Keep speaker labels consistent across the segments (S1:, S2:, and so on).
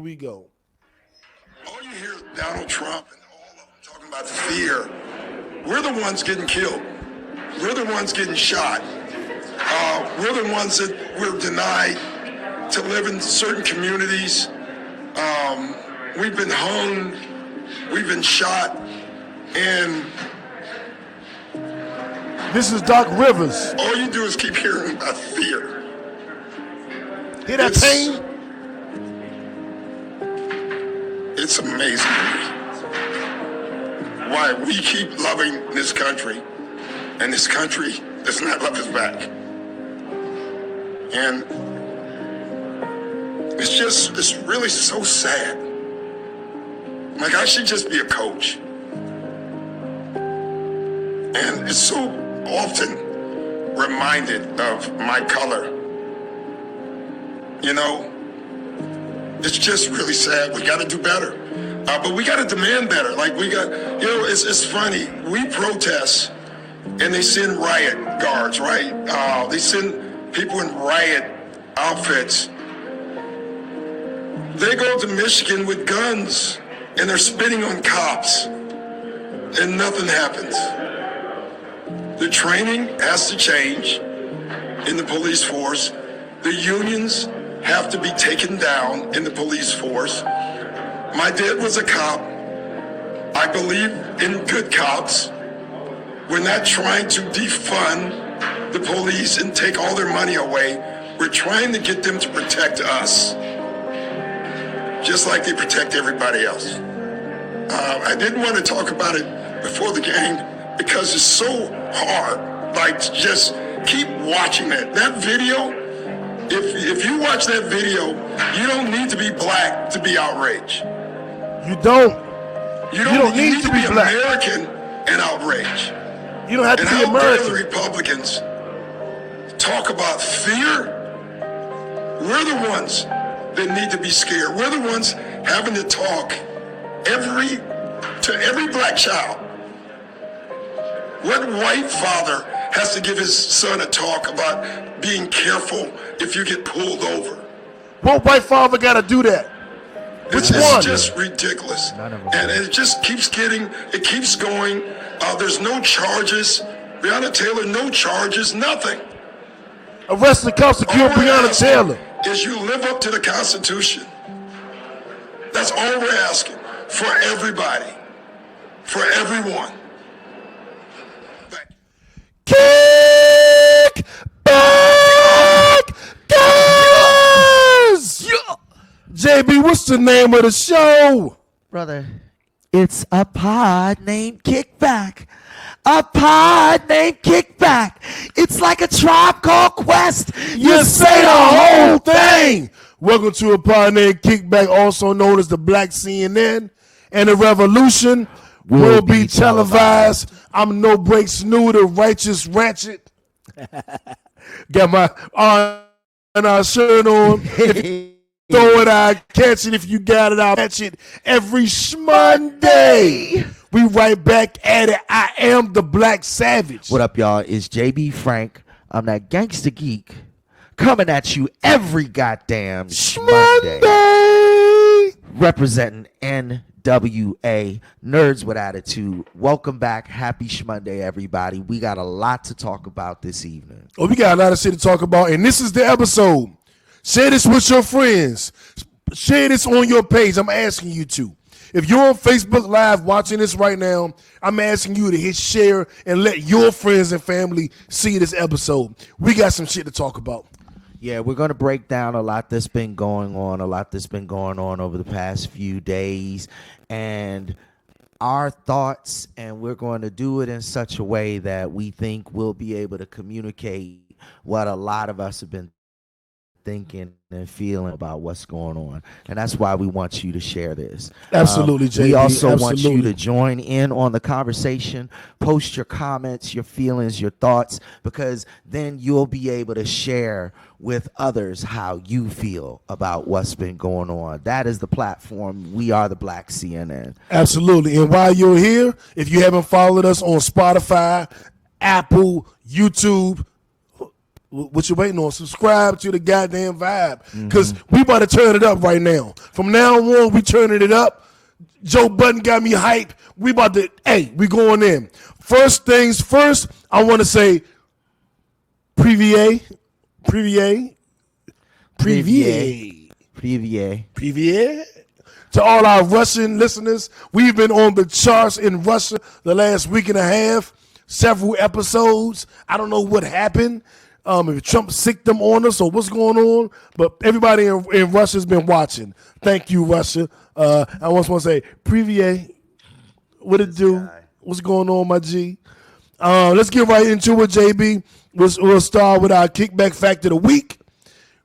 S1: we go.
S2: All you hear is Donald Trump and all of them talking about fear. We're the ones getting killed. We're the ones getting shot. We're the ones that we're denied to live in certain communities. We've been hung. We've been shot. And
S1: this is Doc Rivers.
S2: All you do is keep hearing about fear.
S1: Hear that pain?
S2: It's amazing to me why we keep loving this country and this country does not love us back. And it's really so sad. Like, I should just be a coach. And it's so often reminded of my color. You know, it's just really sad. We got to do better. But we got to demand better. Like, we got, you know, it's funny. We protest and they send riot guards, right? They send people in riot outfits. They go to Michigan with guns and they're spitting on cops and nothing happens. The training has to change in the police force. The unions have to be taken down in the police force. My dad was a cop. I believe in good cops. We're not trying to defund the police and take all their money away. We're trying to get them to protect us, just like they protect everybody else. I didn't want to talk about it before the game because it's so hard. Like, just keep watching it. That video, if you watch that video, you don't need to be black to be outraged.
S1: You don't.
S2: You don't need to be black. American and outraged.
S1: You don't have to be American.
S2: And how dare the Republicans talk about fear? We're the ones that need to be scared. We're the ones having to talk to every black child. What white father has to give his son a talk about being careful if you get pulled over?
S1: What white father got to do that?
S2: Which one? It's just ridiculous. And it just keeps going. There's no charges. Breonna Taylor, no charges, nothing.
S1: Arrest the cops to kill Breonna Taylor.
S2: Is you live up to the Constitution. That's all we're asking for everybody, for everyone.
S1: Kick back, guys! JB, what's the name of the show?
S3: Brother, it's a pod named Kickback. A pod named Kickback. It's like a Tribe Called Quest.
S1: You say the whole thing. Welcome to a pod named Kickback, also known as the Black CNN. And the revolution will be televised. I'm No Break Snoo, the righteous ratchet. Got my shirt on. Throw it, I catch it. If you got it, I'll catch it. Every Monday, we right back at it. I am the Black Savage.
S3: What up, y'all? It's JB Frank. I'm that gangster geek coming at you every goddamn Monday. Representing NWA, Nerds with Attitude. Welcome back. Happy Shmonday, everybody. We got a lot to talk about this evening.
S1: Oh, we got a lot of shit to talk about, and this is the episode. Share this with your friends. Share this on your page. I'm asking you to. If you're on Facebook Live watching this right now, I'm asking you to hit share and let your friends and family see this episode. We got some shit to talk about.
S3: Yeah, we're going to break down a lot that's been going on, over the past few days, and our thoughts, and we're going to do it in such a way that we think we'll be able to communicate what a lot of us have been thinking and feeling about what's going on. And that's why we want you to share this.
S1: Absolutely, JB.
S3: We also want you to join in on the conversation, post your comments, your feelings, your thoughts, because then you'll be able to share with others how you feel about what's been going on. That is the platform. We are the Black CNN.
S1: Absolutely. And while you're here, if you haven't followed us on Spotify, Apple, YouTube, What you waiting on? Subscribe to the goddamn vibe. Because we about to turn it up right now. From now on, we turning it up. Joe Budden got me hype. We about to, we going in. First things first, I want to say Privier. To all our Russian listeners, we've been on the charts in Russia the last week and a half, several episodes. I don't know what happened. If Trump sicked them on us or what's going on, but everybody in Russia's been watching. Thank you, Russia. I just want to say, Privier, what it do? What's going on, my G? Let's get right into it, JB. We'll start with our kickback fact of the week,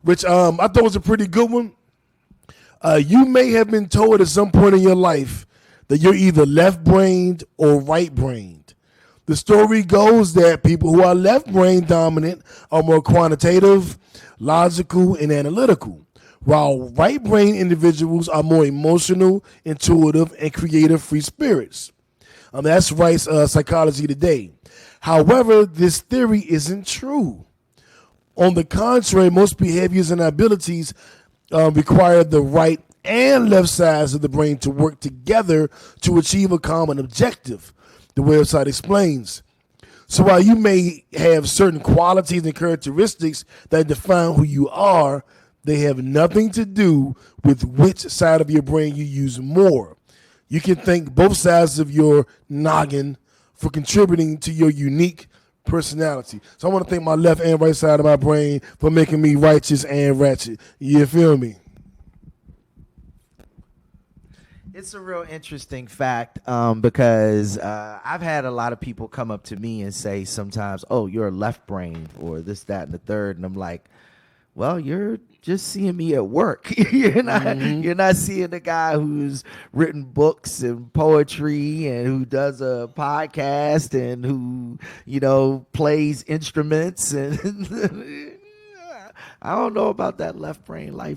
S1: which I thought was a pretty good one. You may have been told at some point in your life that you're either left-brained or right-brained. The story goes that people who are left-brain dominant are more quantitative, logical, and analytical, while right-brain individuals are more emotional, intuitive, and creative free spirits. That's Rice Psychology Today. However, this theory isn't true. On the contrary, most behaviors and abilities require the right and left sides of the brain to work together to achieve a common objective, the website explains. So while you may have certain qualities and characteristics that define who you are, they have nothing to do with which side of your brain you use more. You can thank both sides of your noggin for contributing to your unique personality. So I want to thank my left and right side of my brain for making me righteous and ratchet. You feel me?
S3: It's a real interesting fact because I've had a lot of people come up to me and say sometimes, oh, you're left-brained or this, that, and the third. And I'm like, well, you're just seeing me at work. You're not seeing the guy who's written books and poetry and who does a podcast and who, plays instruments. And I don't know about that left brain, right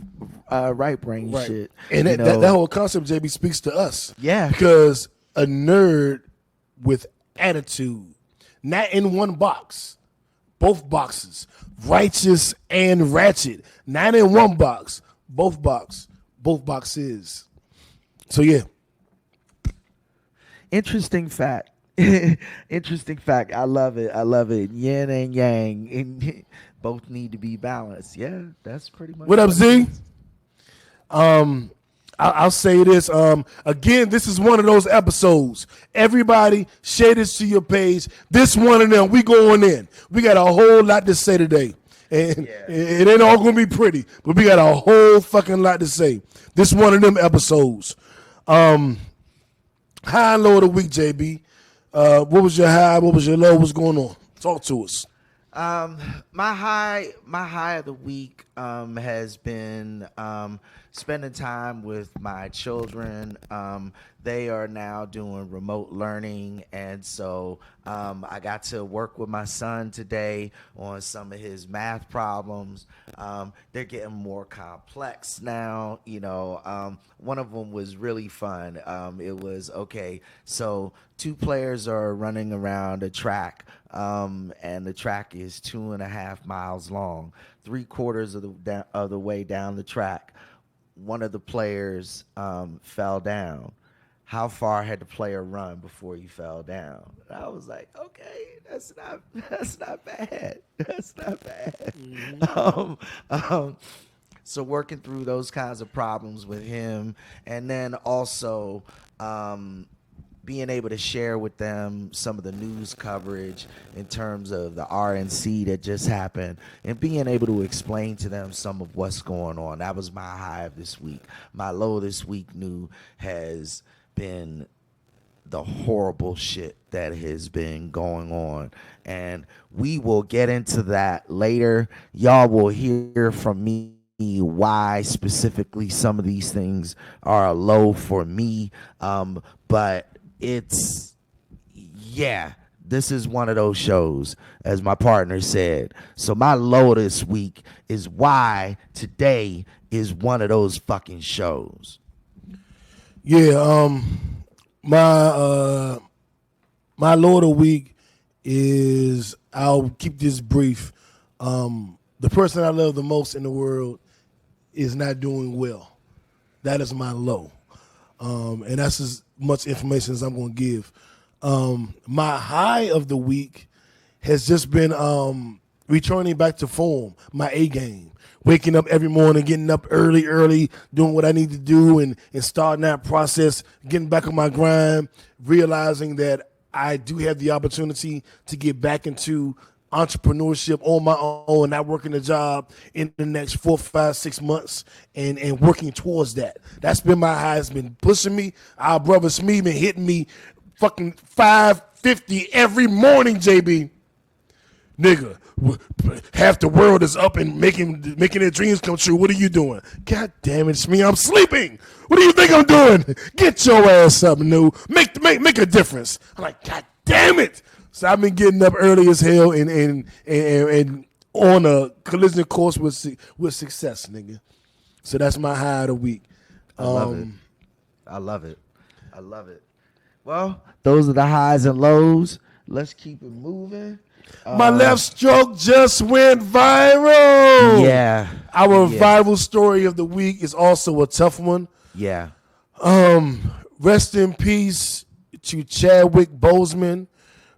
S3: brain shit.
S1: And that whole concept, JB, speaks to us.
S3: Yeah.
S1: Because a nerd with attitude, not in one box, both boxes, righteous and ratchet, not in one box, both boxes. So yeah.
S3: Interesting fact. Interesting fact. I love it. Yin and yang. And both need to be balanced. Yeah, that's pretty much.
S1: What up, Z? I'll say this. Again, this is one of those episodes. Everybody, share this to your page. This one of them, we going in. We got a whole lot to say today. And it ain't all going to be pretty, but we got a whole fucking lot to say. This one of them episodes. High and low of the week, JB. What was your high? What was your low? What's going on? Talk to us.
S3: My high of the week has been spending time with my children. They are now doing remote learning, and so I got to work with my son today on some of his math problems. They're getting more complex now. One of them was really fun. It was, okay, so two players are running around a track, and the track is 2.5 miles long. 3/4 of the way down the track, one of the players fell down. How far had the player run before he fell down? And I was like, okay, that's not bad. That's not bad. Mm-hmm. So working through those kinds of problems with him, and then also being able to share with them some of the news coverage in terms of the RNC that just happened, and being able to explain to them some of what's going on. That was my high of this week. My low this week has been the horrible shit that has been going on, and we will get into that later. Y'all will hear from me why specifically some of these things are low for me, but this is one of those shows, as my partner said. So my low this week is why today is one of those fucking shows.
S1: Yeah, my low of the week is, I'll keep this brief. The person I love the most in the world is not doing well. That is my low. And that's as much information as I'm going to give. My high of the week has just been returning back to form, my A game. Waking up every morning, getting up early, doing what I need to do, and starting that process, getting back on my grind, realizing that I do have the opportunity to get back into entrepreneurship on my own, not working a job in the next 4, 5, 6 months, and working towards that. That's been my high. It's been pushing me. Our brother Smee been hitting me fucking 550 every morning, JB. Nigga, half the world is up and making their dreams come true. What are you doing? God damn it, Smee, I'm sleeping. What do you think I'm doing? Get your ass up, new. Make a difference. I'm like, God damn it. So I've been getting up early as hell and on a collision course with success, nigga. So that's my high of the week.
S3: I love it. Well, those are the highs and lows. Let's keep it moving.
S1: My left stroke just went viral.
S3: Yeah.
S1: Our viral story of the week is also a tough one.
S3: Yeah.
S1: Rest in peace to Chadwick Boseman.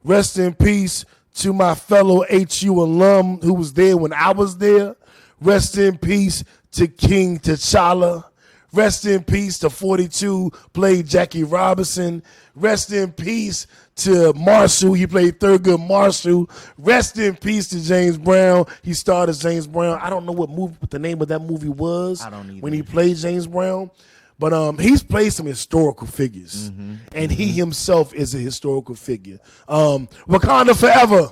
S1: Rest in peace to my fellow HU alum who was there when I was there. Rest in peace to King T'Challa. Rest in peace to 42, played Jackie Robinson. Rest in peace to Marshall. He played Thurgood Marshall. Rest in peace to James Brown. He starred as James Brown. I don't know what the name of that movie was.
S3: I don't either.
S1: When he played James Brown. But he's played some historical figures. And he himself is a historical figure. Wakanda Forever.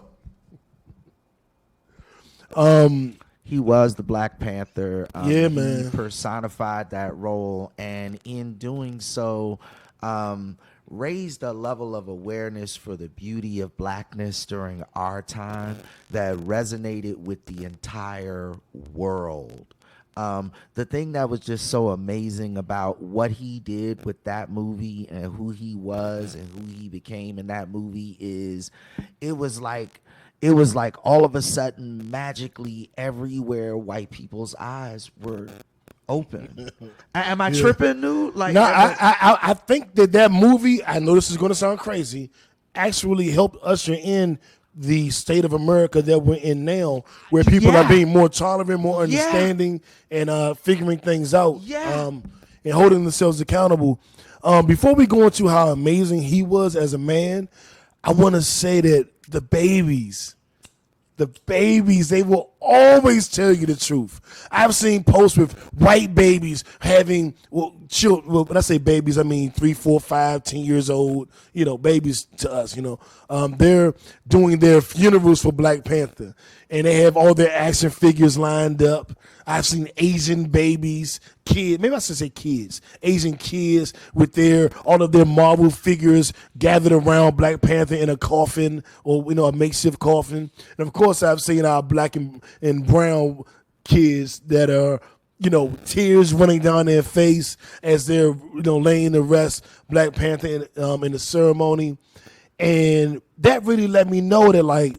S3: He was the Black Panther.
S1: Yeah, man.
S3: He personified that role, and in doing so, raised a level of awareness for the beauty of blackness during our time that resonated with the entire world. The thing that was just so amazing about what he did with that movie and who he was and who he became in that movie is it was like all of a sudden magically everywhere white people's eyes were open. Am I tripping, dude? Like,
S1: no, I think that movie, I know this is going to sound crazy, actually helped usher in the state of America that we're in now, where people are being more tolerant, more understanding, and figuring things out, and holding themselves accountable. Before we go into how amazing he was as a man, I want to say that the babies, they will always tell you the truth. I've seen posts with white babies having, children. Well, when I say babies, I mean 3, 4, 5, 10 years old, babies to us, they're doing their funerals for Black Panther, and they have all their action figures lined up. I've seen Asian babies, kids, maybe I should say kids, Asian kids with all of their Marvel figures gathered around Black Panther in a coffin or, a makeshift coffin. And of course, I've seen our black and brown kids that are, tears running down their face as they're, laying to rest Black Panther in the ceremony. And that really let me know that,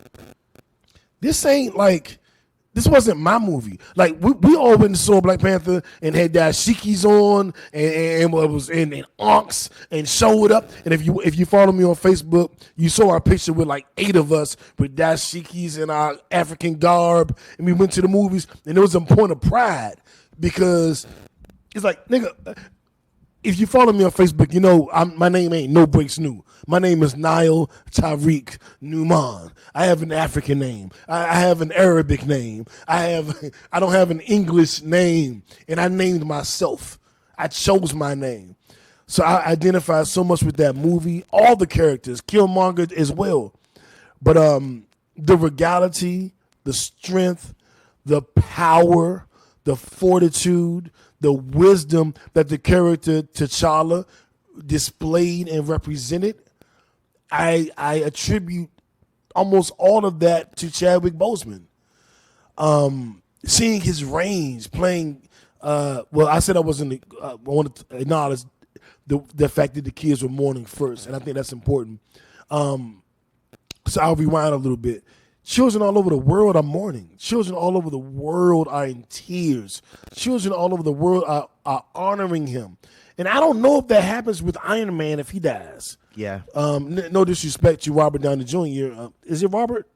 S1: this wasn't my movie. Like, we all went and saw Black Panther and had dashikis on and was in Onks and showed up. And if you follow me on Facebook, you saw our picture with 8 of us with dashikis and our African garb. And we went to the movies, and it was a point of pride because it's like, nigga, if you follow me on Facebook, my name ain't No Breaks New. My name is Niall Tariq Newman. I have an African name. I have an Arabic name. I don't have an English name, and I named myself. I chose my name. So I identify so much with that movie. All the characters, Killmonger as well. But the regality, the strength, the power, the fortitude, the wisdom that the character T'Challa displayed and represented, I attribute almost all of that to Chadwick Boseman. Seeing his range, playing, I said I wanted to acknowledge the fact that the kids were mourning first, and I think that's important. So I'll rewind a little bit. Children all over the world are mourning. Children all over the world are in tears. Children all over the world are honoring him. And I don't know if that happens with Iron Man if he dies.
S3: Yeah.
S1: No disrespect to Robert Downey Jr. Is it Robert?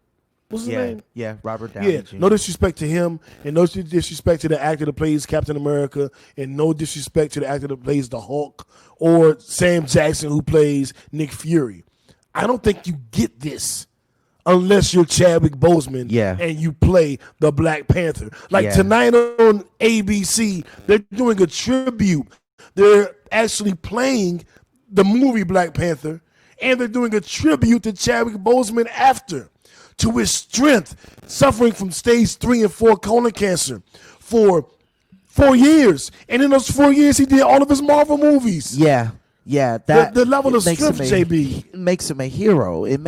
S1: What's his name?
S3: Yeah, Robert Downey Jr.
S1: No disrespect to him, and no disrespect to the actor that plays Captain America, and no disrespect to the actor that plays the Hulk, or Sam Jackson who plays Nick Fury. I don't think you get this unless you're Chadwick Boseman and you play the Black Panther. Like tonight on ABC, they're doing a tribute. They're actually playing the movie Black Panther, and they're doing a tribute to Chadwick Boseman after, to his strength, suffering from stage 3 and 4 colon cancer for 4 years. And in those 4 years, he did all of his Marvel movies.
S3: Yeah. That
S1: the level of strength, JB,
S3: makes him a hero. And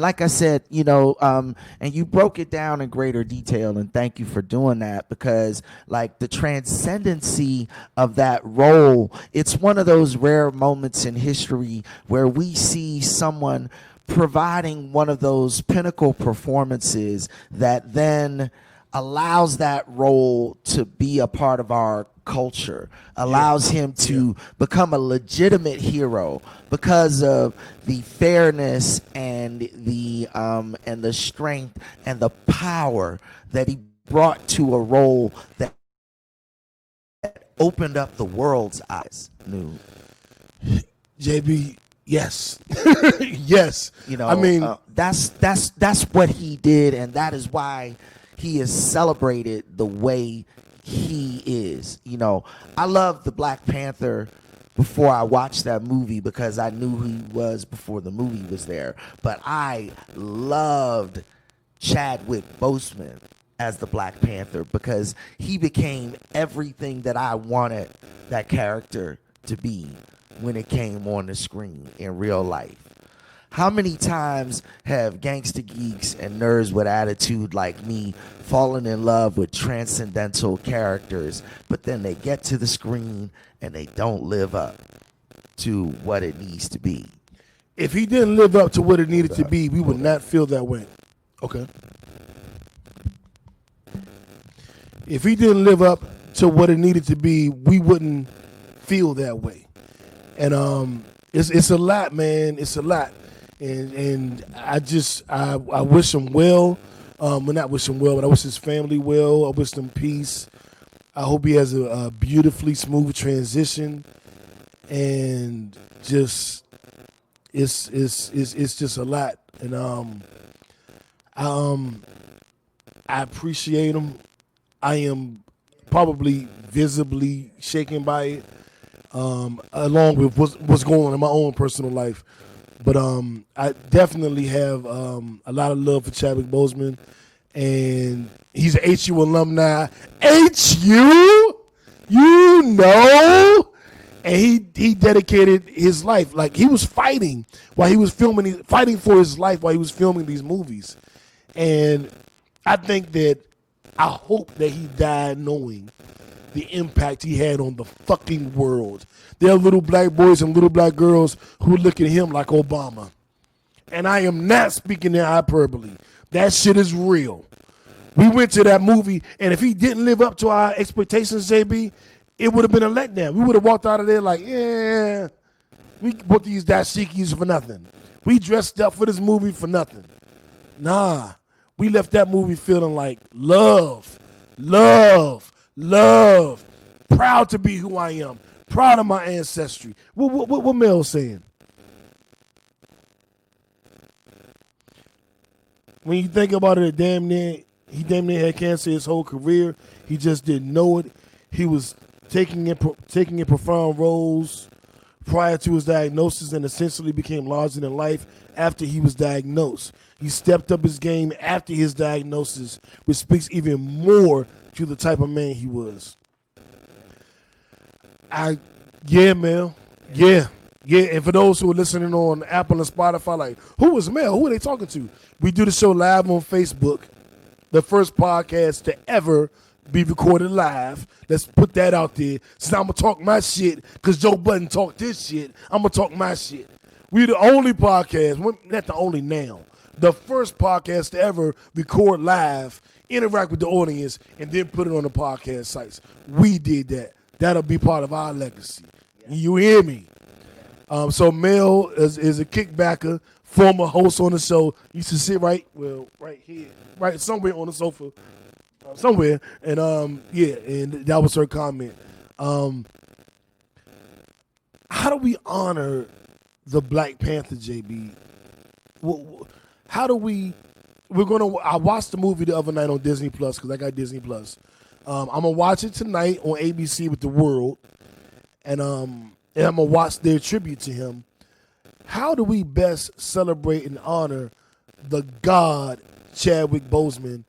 S3: like I said, and you broke it down in greater detail, and thank you for doing that, because like the transcendency of that role, it's one of those rare moments in history where we see someone providing one of those pinnacle performances that then allows that role to be a part of our culture, allows him to become a legitimate hero because of the fairness and the strength and the power that he brought to a role that opened up the world's eyes.
S1: JB, yes. Yes.
S3: I mean, that's what he did, and that is why he is celebrated the way he is. I loved the Black Panther before I watched that movie because I knew who he was before the movie was there. But I loved Chadwick Boseman as the Black Panther because he became everything that I wanted that character to be when it came on the screen in real life. How many times have gangster geeks and nerds with attitude like me fallen in love with transcendental characters, but then they get to the screen and they don't live up to what it needs to be?
S1: If he didn't live up to what it needed to be, we would not feel that way. Okay. If he didn't live up to what it needed to be, we wouldn't feel that way. And it's a lot, man. It's a lot. And I wish him well. Well, not wish him well, but I wish his family well. I wish them peace. I hope he has a beautifully smooth transition. And just it's just a lot. And I appreciate him. I am probably visibly shaken by it, along with what's going on in my own personal life. But I definitely have a lot of love for Chadwick Boseman, and he's an HU alumni. HU, and he dedicated his life, like he was fighting while he was fighting for his life while he was filming these movies. And I hope that he died knowing the impact he had on the fucking world. There are little black boys and little black girls who look at him like Obama. And I am not speaking in hyperbole. That shit is real. We went to that movie, and if he didn't live up to our expectations, JB, it would have been a letdown. We would have walked out of there like, we bought these dashikis for nothing. We dressed up for this movie for nothing. Nah, we left that movie feeling like love. Proud to be who I am. Proud of my ancestry. What Mel's saying? When you think about it, he damn near had cancer his whole career. He just didn't know it. He was taking in profound roles prior to his diagnosis and essentially became larger than life after he was diagnosed. He stepped up his game after his diagnosis, which speaks even more to the type of man he was. Mel. Yeah. And for those who are listening on Apple and Spotify, like, who is Mel? Who are they talking to? We do the show live on Facebook, the first podcast to ever be recorded live. Let's put that out there. So I'm going to talk my shit because Joe Budden talked his shit. I'm going to talk my shit. We're the only podcast, not the only now, the first podcast to ever record live, interact with the audience, and then put it on the podcast sites. We did that. That'll be part of our legacy. You hear me? So Mel is a kickbacker, former host on the show. Used to sit right here, right somewhere on the sofa, somewhere. And and that was her comment. How do we honor the Black Panther, JB? How do we? I watched the movie the other night on Disney Plus because I got Disney Plus. I'm gonna watch it tonight on ABC with The World, and I'm gonna watch their tribute to him. How do we best celebrate and honor the God Chadwick Boseman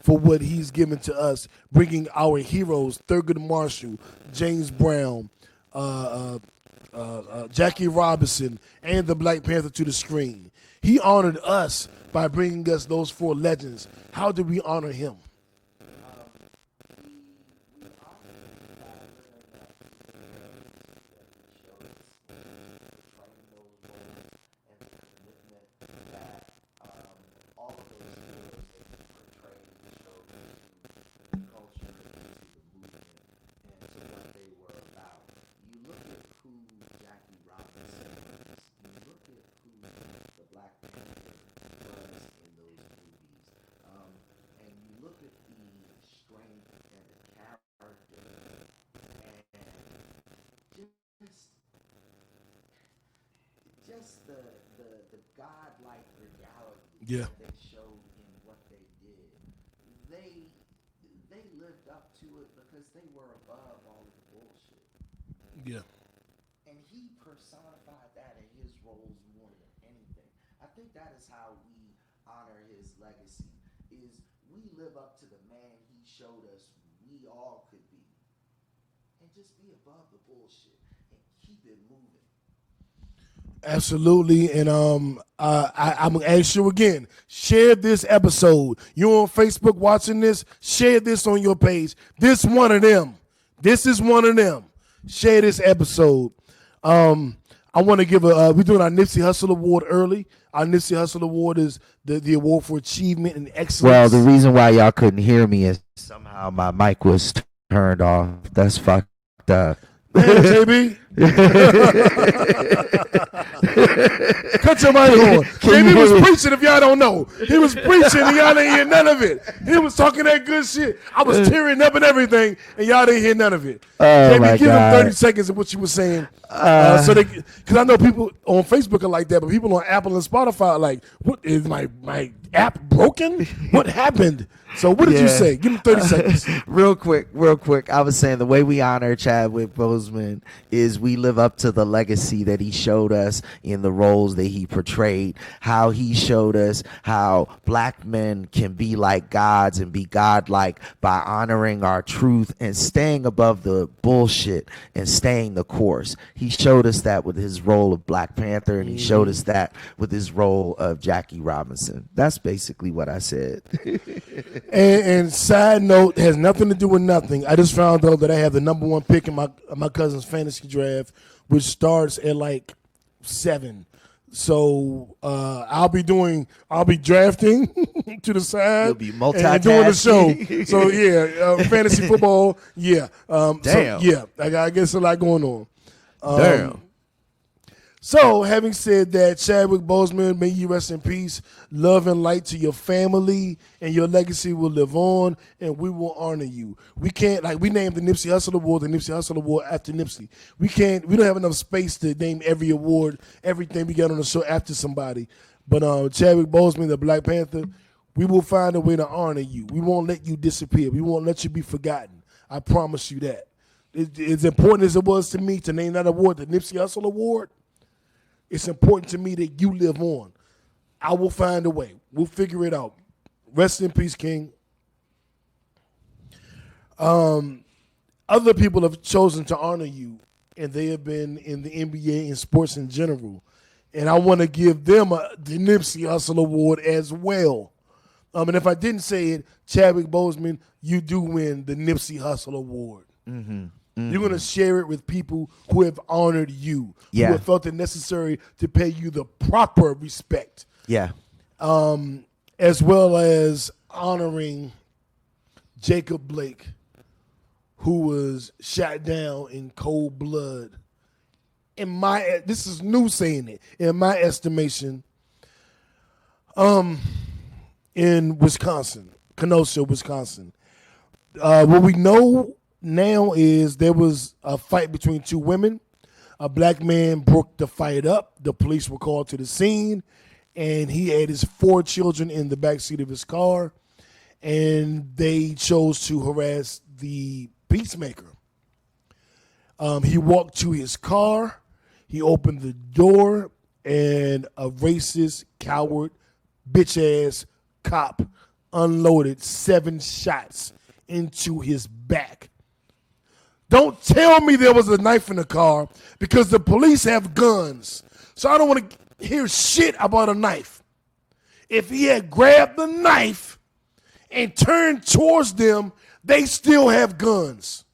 S1: for what he's given to us, bringing our heroes Thurgood Marshall, James Brown, Jackie Robinson, and the Black Panther to the screen? He honored us by bringing us those 4 legends. How do we honor him?
S3: Just the godlike reality
S1: Yeah.
S3: that they showed in what they did. They lived up to it because they were above all of the bullshit.
S1: Yeah.
S3: And he personified that in his roles more than anything. I think that is how we honor his legacy, is we live up to the man he showed us we all could be. And just be above the bullshit and keep it moving.
S1: Absolutely, and I'm gonna ask you again. Share this episode. You're on Facebook watching this. Share this on your page. This one of them. This is one of them. Share this episode. I want to give we're doing our Nipsey Hussle Award early. Our Nipsey Hussle Award is the award for achievement and excellence.
S3: Well, the reason why y'all couldn't hear me is somehow my mic was turned off. That's fucked up.
S1: Man, JB. Cut your mic on. JB was preaching, if y'all don't know. He was preaching and y'all didn't hear none of it. He was talking that good shit. I was tearing up and everything, and y'all didn't hear none of it. JB, give him 30 seconds of what you were saying. Because I know people on Facebook are like that, but people on Apple and Spotify are like, what is my app broken? What happened? So what did you say? Give me 30 seconds.
S3: Real quick. I was saying the way we honor Chadwick Boseman is we live up to the legacy that he showed us in the roles that he portrayed, how he showed us how black men can be like gods and be godlike by honoring our truth and staying above the bullshit and staying the course. He showed us that with his role of Black Panther, and he showed us that with his role of Jackie Robinson. That's basically what I said.
S1: And side note, has nothing to do with nothing. I just found out that I have the #1 pick in my cousin's fantasy draft, which starts at like 7. So I'll be drafting to the side.
S3: You'll be
S1: and doing the show. So yeah, fantasy football. Yeah.
S3: Damn.
S1: So, yeah, I guess a lot going on.
S3: Damn.
S1: So, having said that, Chadwick Boseman, may you rest in peace. Love and light to your family, and your legacy will live on, and we will honor you. We can't, we named the Nipsey Hussle Award after Nipsey. We don't have enough space to name every award, everything we got on the show after somebody. But Chadwick Boseman, the Black Panther, we will find a way to honor you. We won't let you disappear. We won't let you be forgotten. I promise you that. As important as it was to me to name that award, the Nipsey Hussle Award, it's important to me that you live on. I will find a way. We'll figure it out. Rest in peace, King. Other people have chosen to honor you, and they have been in the NBA and sports in general. And I want to give them the Nipsey Hussle Award as well. And if I didn't say it, Chadwick Boseman, you do win the Nipsey Hussle Award. Mm-hmm. Mm-hmm. You're going to share it with people who have honored you, who have felt it necessary to pay you the proper respect.
S3: Yeah.
S1: as well as honoring Jacob Blake, who was shot down in cold blood. This is new saying it, in my estimation, in Wisconsin, Kenosha, Wisconsin. What we know now is there was a fight between two women. A black man broke the fight up. The police were called to the scene, and he had his 4 children in the backseat of his car, and they chose to harass the peacemaker. He walked to his car. He opened the door, and a racist, coward, bitch-ass cop unloaded 7 shots into his back. Don't tell me there was a knife in the car, because the police have guns. So I don't want to hear shit about a knife. If he had grabbed the knife and turned towards them, they still have guns.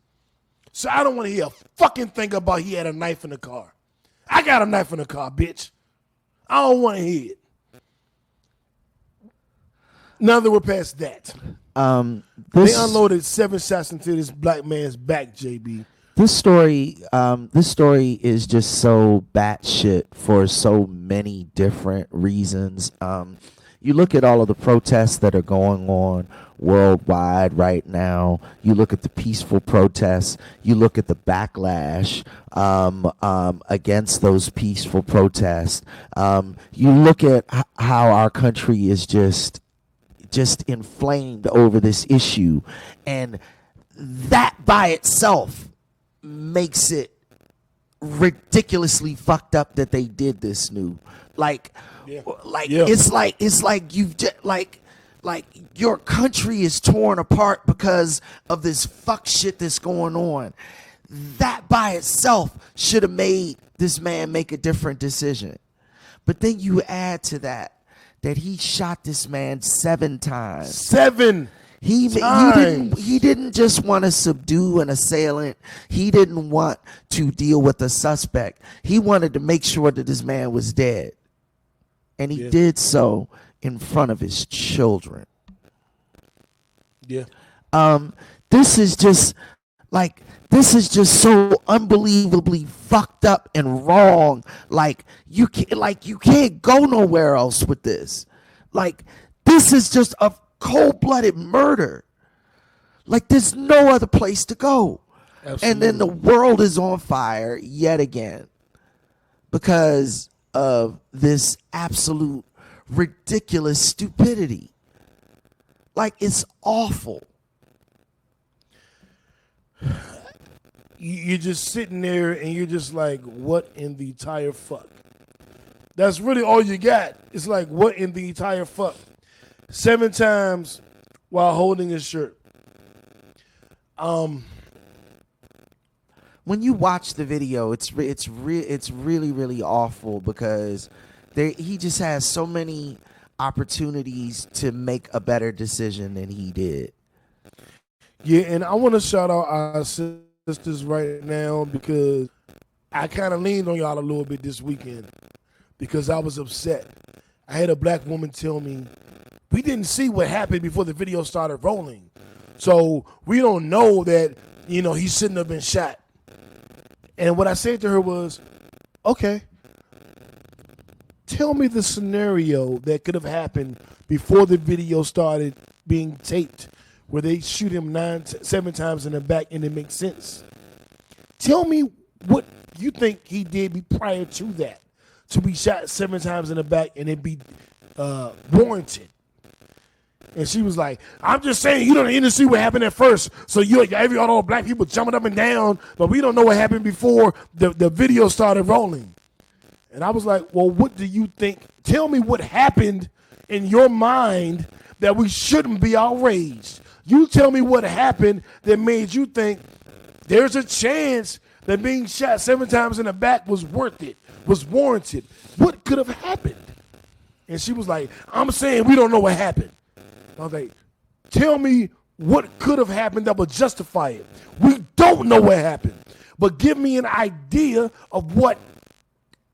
S1: So I don't want to hear a fucking thing about he had a knife in the car. I got a knife in the car, bitch. I don't want to hear it. Now that we're past that. They unloaded 7 shots into this black man's back, JB.
S3: This story is just so batshit for so many different reasons. You look at all of the protests that are going on worldwide right now. You look at the peaceful protests. You look at the backlash against those peaceful protests. You look at how our country is just inflamed over this issue, and that by itself makes it ridiculously fucked up that they did this new. It's like you've just like your country is torn apart because of this fuck shit that's going on. That by itself should have made this man make a different decision. But then you add to that he shot this man 7 times.
S1: 7 times.
S3: He didn't just want to subdue an assailant. He didn't want to deal with a suspect. He wanted to make sure that this man was dead. And he did so in front of his children.
S1: Yeah.
S3: This is just so unbelievably fucked up and wrong. You can't go nowhere else with this. This is just a cold-blooded murder. There's no other place to go. Absolutely. And then the world is on fire yet again because of this absolute ridiculous stupidity. It's awful.
S1: You're just sitting there and you're just like, what in the entire fuck? That's really all you got. It's like, what in the entire fuck? 7 times while holding his shirt.
S3: When you watch the video, it's really, really awful because he just has so many opportunities to make a better decision than he did.
S1: Yeah, and I want to shout out our sisters right now because I kind of leaned on y'all a little bit this weekend because I was upset. I had a black woman tell me, we didn't see what happened before the video started rolling. So we don't know that, he shouldn't have been shot. And what I said to her was, okay, tell me the scenario that could have happened before the video started being taped, where they shoot him 7 times in the back and it makes sense. Tell me what you think he did prior to that, to be shot 7 times in the back and it be warranted. And she was like, I'm just saying, you didn't see what happened at first. So all black people jumping up and down, but we don't know what happened before the video started rolling. And I was like, well, what do you think? Tell me what happened in your mind that we shouldn't be outraged. You tell me what happened that made you think there's a chance that being shot 7 times in the back was worth it, was warranted. What could have happened? And she was like, I'm saying we don't know what happened. I was like, tell me what could have happened that would justify it. We don't know what happened, but give me an idea of what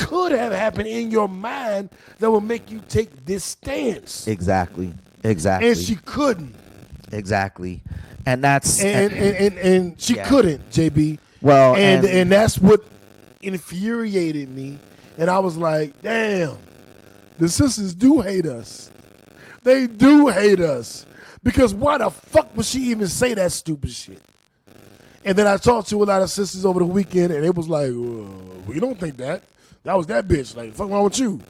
S1: could have happened in your mind that would make you take this stance.
S3: Exactly.
S1: And she couldn't.
S3: Exactly. And that's
S1: and she couldn't, JB.
S3: Well,
S1: and that's what infuriated me. And I was like, damn, the sisters do hate us. They do hate us. Because why the fuck would she even say that stupid shit? And then I talked to a lot of sisters over the weekend, and it was like, we don't think that. That was that bitch. Like, fuck wrong with you?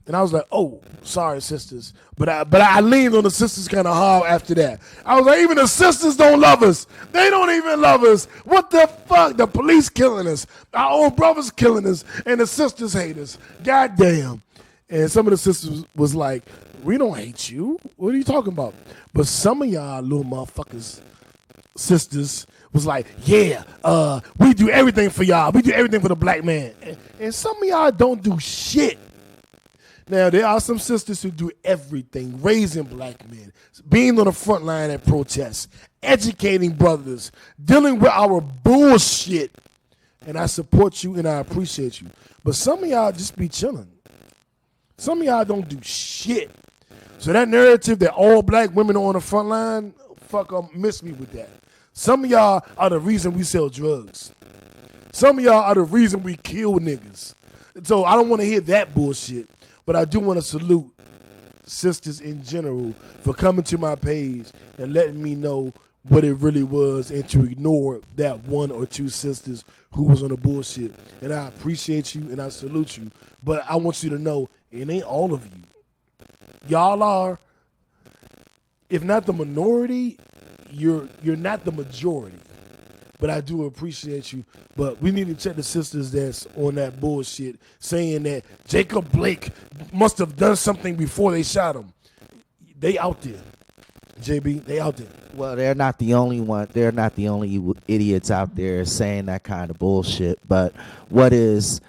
S1: And I was like, oh, sorry, sisters. But I leaned on the sisters kind of hard after that. I was like, even the sisters don't love us. They don't even love us. What the fuck? The police killing us. Our own brothers killing us. And the sisters hate us. Goddamn. And some of the sisters was like, we don't hate you. What are you talking about? But some of y'all little motherfuckers, sisters, was like, yeah, we do everything for y'all. We do everything for the black man. And some of y'all don't do shit. Now, there are some sisters who do everything, raising black men, being on the front line at protests, educating brothers, dealing with our bullshit. And I support you and I appreciate you. But some of y'all just be chilling. Some of y'all don't do shit. So that narrative that all black women are on the front line, fuck, miss me with that. Some of y'all are the reason we sell drugs. Some of y'all are the reason we kill niggas. So I don't want to hear that bullshit. But I do want to salute sisters in general for coming to my page and letting me know what it really was and to ignore that one or two sisters who was on the bullshit. And I appreciate you and I salute you. But I want you to know it ain't all of you. Y'all are, if not the minority, you're not the majority. But I do appreciate you. But we need to check the sisters that's on that bullshit saying that Jacob Blake must have done something before they shot him. They out there. JB, they out there.
S3: Well, they're not the only one. They're not the only idiots out there saying that kind of bullshit. But what is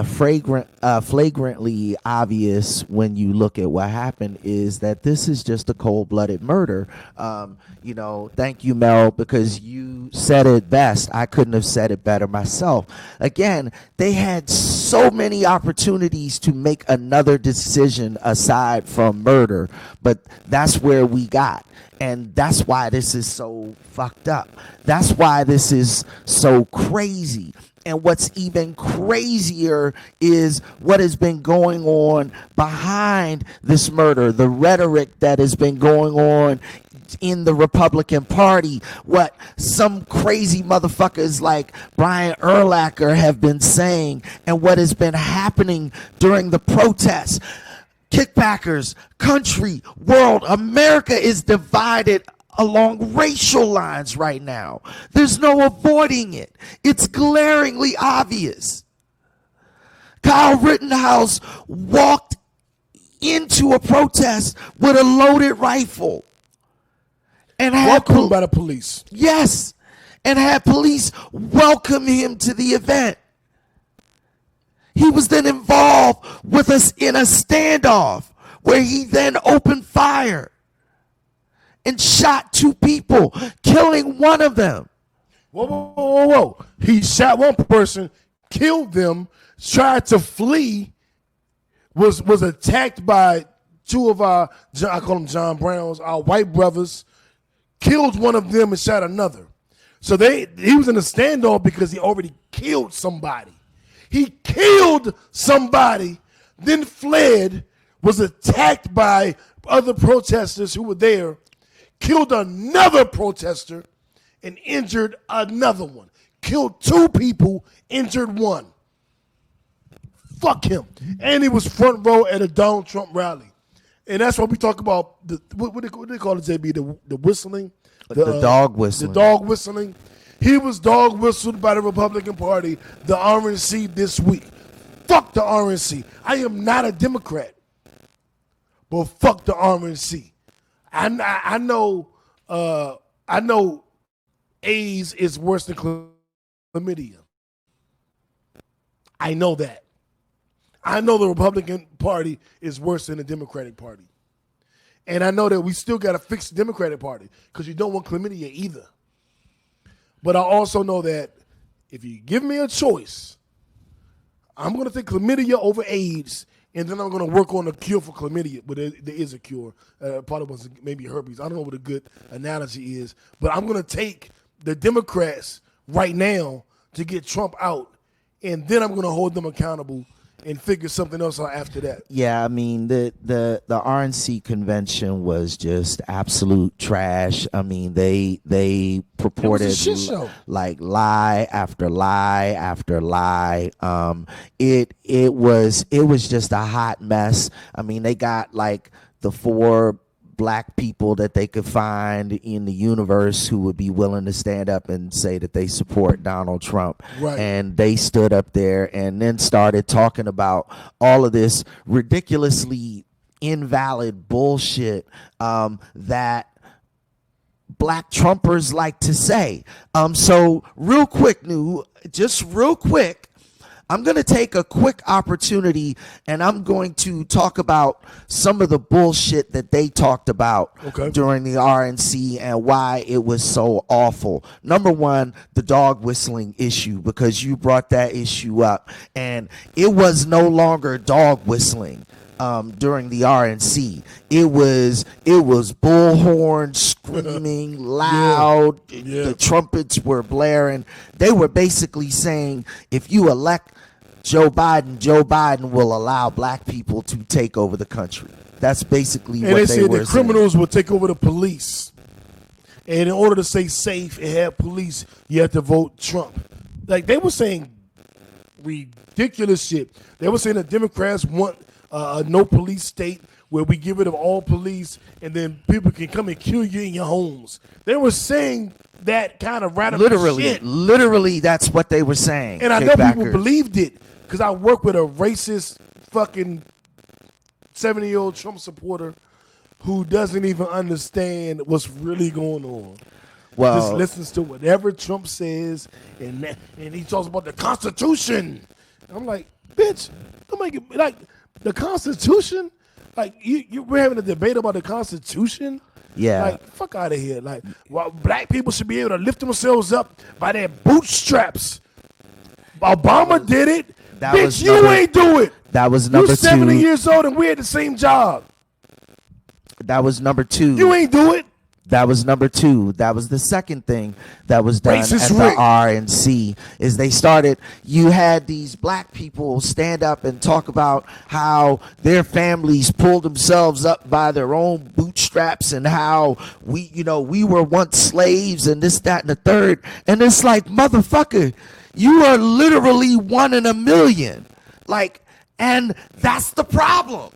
S3: flagrantly obvious when you look at what happened is that this is just a cold-blooded murder. Thank you, Mel, because you said it best. I couldn't have said it better myself. Again, they had so many opportunities to make another decision aside from murder, but that's where we got. And that's why this is so fucked up. That's why this is so crazy. And what's even crazier is what has been going on behind this murder, the rhetoric that has been going on in the Republican Party, what some crazy motherfuckers like Brian Urlacher have been saying, and what has been happening during the protests. Kickbackers, country, world, America is divided along racial lines right now. There's no avoiding it. It's glaringly obvious. Kyle Rittenhouse walked into a protest with a loaded rifle and had
S1: welcomed by the police.
S3: Yes, and had police welcome him to the event. He was then involved with us in a standoff where he then opened fire and shot two people, killing one of them.
S1: Whoa. He shot one person, killed them, tried to flee, was attacked by two of our, I call them John Browns, our white brothers, killed one of them and shot another. So he was in a standoff because he already killed somebody. He killed somebody, then fled, was attacked by other protesters who were there, killed another protester, and injured another one. Killed two people, injured one. Fuck him. And he was front row at a Donald Trump rally. And that's what we talk about, what do they call it, JB, the whistling?
S3: The dog whistling.
S1: The dog whistling. He was dog whistled by the Republican Party, the RNC, this week. Fuck the RNC. I am not a Democrat, but fuck the RNC. I know AIDS is worse than chlamydia. I know that. I know the Republican Party is worse than the Democratic Party. And I know that we still got to fix the Democratic Party because you don't want chlamydia either. But I also know that if you give me a choice, I'm going to take chlamydia over AIDS, and then I'm going to work on a cure for chlamydia. But there is a cure. Probably was maybe herpes. I don't know what a good analogy is. But I'm going to take the Democrats right now to get Trump out, and then I'm going to hold them accountable and figure something else out after that.
S3: Yeah, I mean the RNC convention was just absolute trash. I mean they purported
S1: It was a shit show.
S3: Like lie after lie after lie. It was just a hot mess. I mean they got like the 4 black people that they could find in the universe who would be willing to stand up and say that they support Donald Trump.
S1: Right.
S3: And they stood up there and then started talking about all of this ridiculously invalid bullshit that black Trumpers like to say. So real quick, I'm going to take a quick opportunity and I'm going to talk about some of the bullshit that they talked about during the RNC and why it was so awful. Number one, the dog whistling issue, because you brought that issue up, and it was no longer dog whistling. During the RNC, it was bullhorn screaming loud.
S1: Yeah.
S3: The trumpets were blaring. They were basically saying, if you elect Joe Biden will allow black people to take over the country. That's basically
S1: and
S3: what
S1: they
S3: they
S1: said
S3: were
S1: that criminals will take over the police. And in order to stay safe and have police, you have to vote Trump. Like, they were saying ridiculous shit. They were saying that Democrats want a no police state where we get rid of all police and then people can come and kill you in your homes. They were saying that kind of radical shit.
S3: Literally, that's what they were saying.
S1: And I know people believed it because I work with a racist fucking 70-year-old Trump supporter who doesn't even understand what's really going on.
S3: Well,
S1: just listens to whatever Trump says, and he talks about the Constitution. I'm like, bitch, don't make it like the Constitution. Like we're having a debate about the Constitution.
S3: Yeah,
S1: like fuck out of here. Like, well, black people should be able to lift themselves up by their bootstraps. Obama did it. Bitch, you ain't do it.
S3: That was number 2.
S1: You're 70 years old and we had the same job.
S3: That was number 2.
S1: You ain't do it.
S3: That was number 2. That was the second thing that was done
S1: Racist
S3: at the RNC is they started. You had these black people stand up and talk about how their families pulled themselves up by their own bootstraps and how we were once slaves and this, that, and the third. And it's like, motherfucker, you are literally 1 in a million. Like, and that's the problem.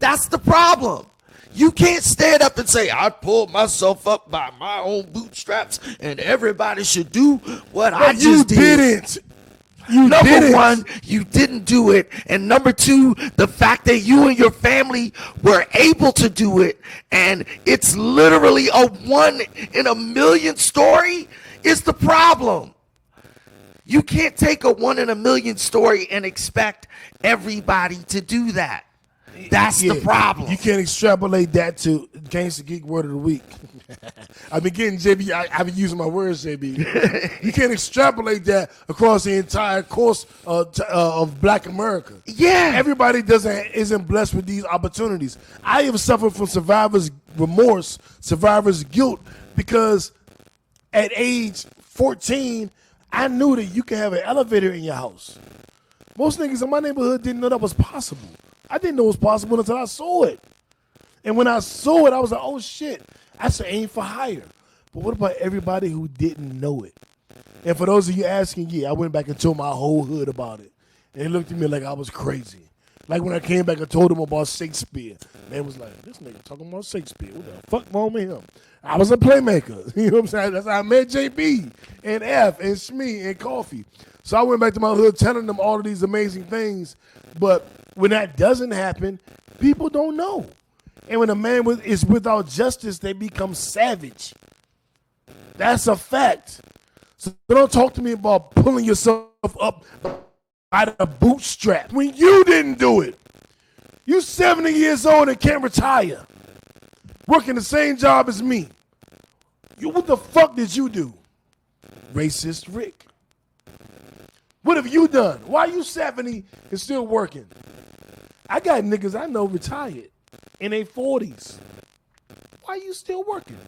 S3: That's the problem. You can't stand up and say, I pulled myself up by my own bootstraps and everybody should do what I just did. Number 1, you didn't do it. And number 2, the fact that you and your family were able to do it and it's literally a 1 in a million story is the problem. You can't take a 1 in a million story and expect everybody to do that. That's the problem.
S1: You can't extrapolate that to Gangsta Geek Word of the Week. I've been getting JB. I've been using my words, JB. You can't extrapolate that across the entire course of Black America.
S3: Yeah,
S1: everybody isn't blessed with these opportunities. I have suffered from survivor's remorse, survivor's guilt, because at age 14, I knew that you could have an elevator in your house. Most niggas in my neighborhood didn't know that was possible. I didn't know it was possible until I saw it. And when I saw it, I was like, oh shit, that's an aim for hire. But what about everybody who didn't know it? And for those of you asking, yeah, I went back and told my whole hood about it. And they looked at me like I was crazy. Like when I came back and told them about Shakespeare. Man was like, this nigga talking about Shakespeare. What the fuck wrong with him? I was a playmaker. You know what I'm saying? That's how I met JB and F and Shmee and Coffee. So I went back to my hood telling them all of these amazing things. But when that doesn't happen, people don't know. And when a man is without justice, they become savage. That's a fact. So don't talk to me about pulling yourself up by the bootstrap when you didn't do it. You 70 years old and can't retire. Working the same job as me. What the fuck did you do? Racist Rick. What have you done? Why are you 70 and still working? I got niggas I know retired in their 40s. Why are you still working?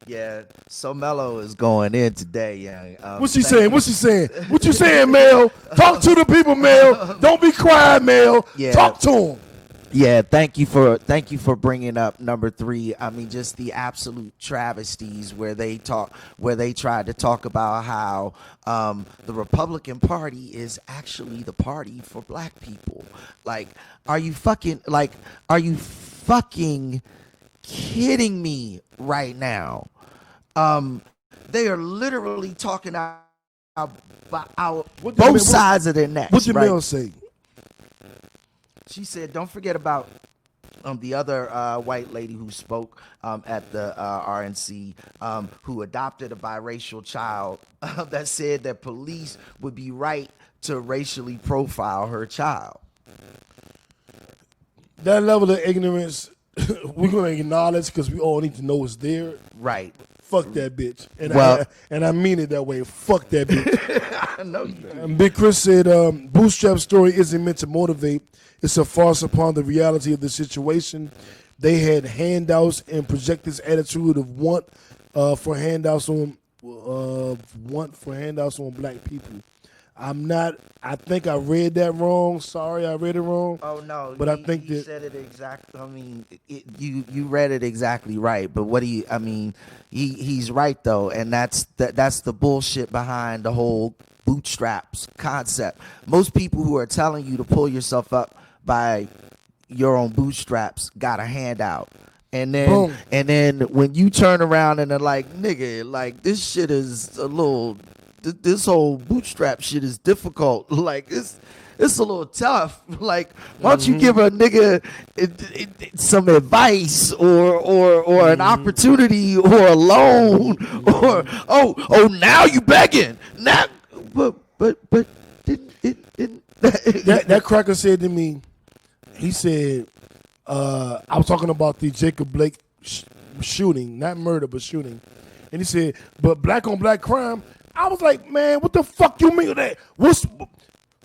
S3: Yeah, so Mello is going in today, young.
S1: What's she saying? What's she saying? What you saying, Mel? Talk to the people, Mel. Don't be quiet, Mel.
S3: Yeah.
S1: Talk to them.
S3: Yeah, thank you for bringing up number 3. I mean, just the absolute travesties where they tried to talk about how the Republican Party is actually the party for black people. Like, are you fucking kidding me right now? They are literally talking about both sides of their necks.
S1: What did
S3: right?
S1: Mel say?
S3: She said, don't forget about the other white lady who spoke at the RNC, who adopted a biracial child, that said that police would be right to racially profile her child.
S1: That level of ignorance, we're going to acknowledge because we all need to know it's there.
S3: Right.
S1: Fuck that bitch. And I mean it that way. Fuck that bitch.
S3: I know you do.
S1: Big Chris said, Bootstrap story isn't meant to motivate. It's a farce upon the reality of the situation. They had handouts and project this attitude of want for handouts on black people. I think I read that wrong. Sorry, I read it wrong.
S3: Oh no,
S1: but I think
S3: you said it exactly. I mean, you read it exactly right. But what do you? I mean, he's right though, and that's the bullshit behind the whole bootstraps concept. Most people who are telling you to pull yourself up by your own bootstraps got a handout. And then
S1: Boom.
S3: And then when you turn around and they're like, nigga, like this shit is a little, this whole bootstrap shit is difficult. Like it's a little tough. Like, why don't you give a nigga some advice or an opportunity or a loan or now you begging now, but
S1: that cracker said to me, he said, I was talking about the Jacob Blake shooting, not murder, but shooting. And he said, but black on black crime. I was like, man, what the fuck you mean with that?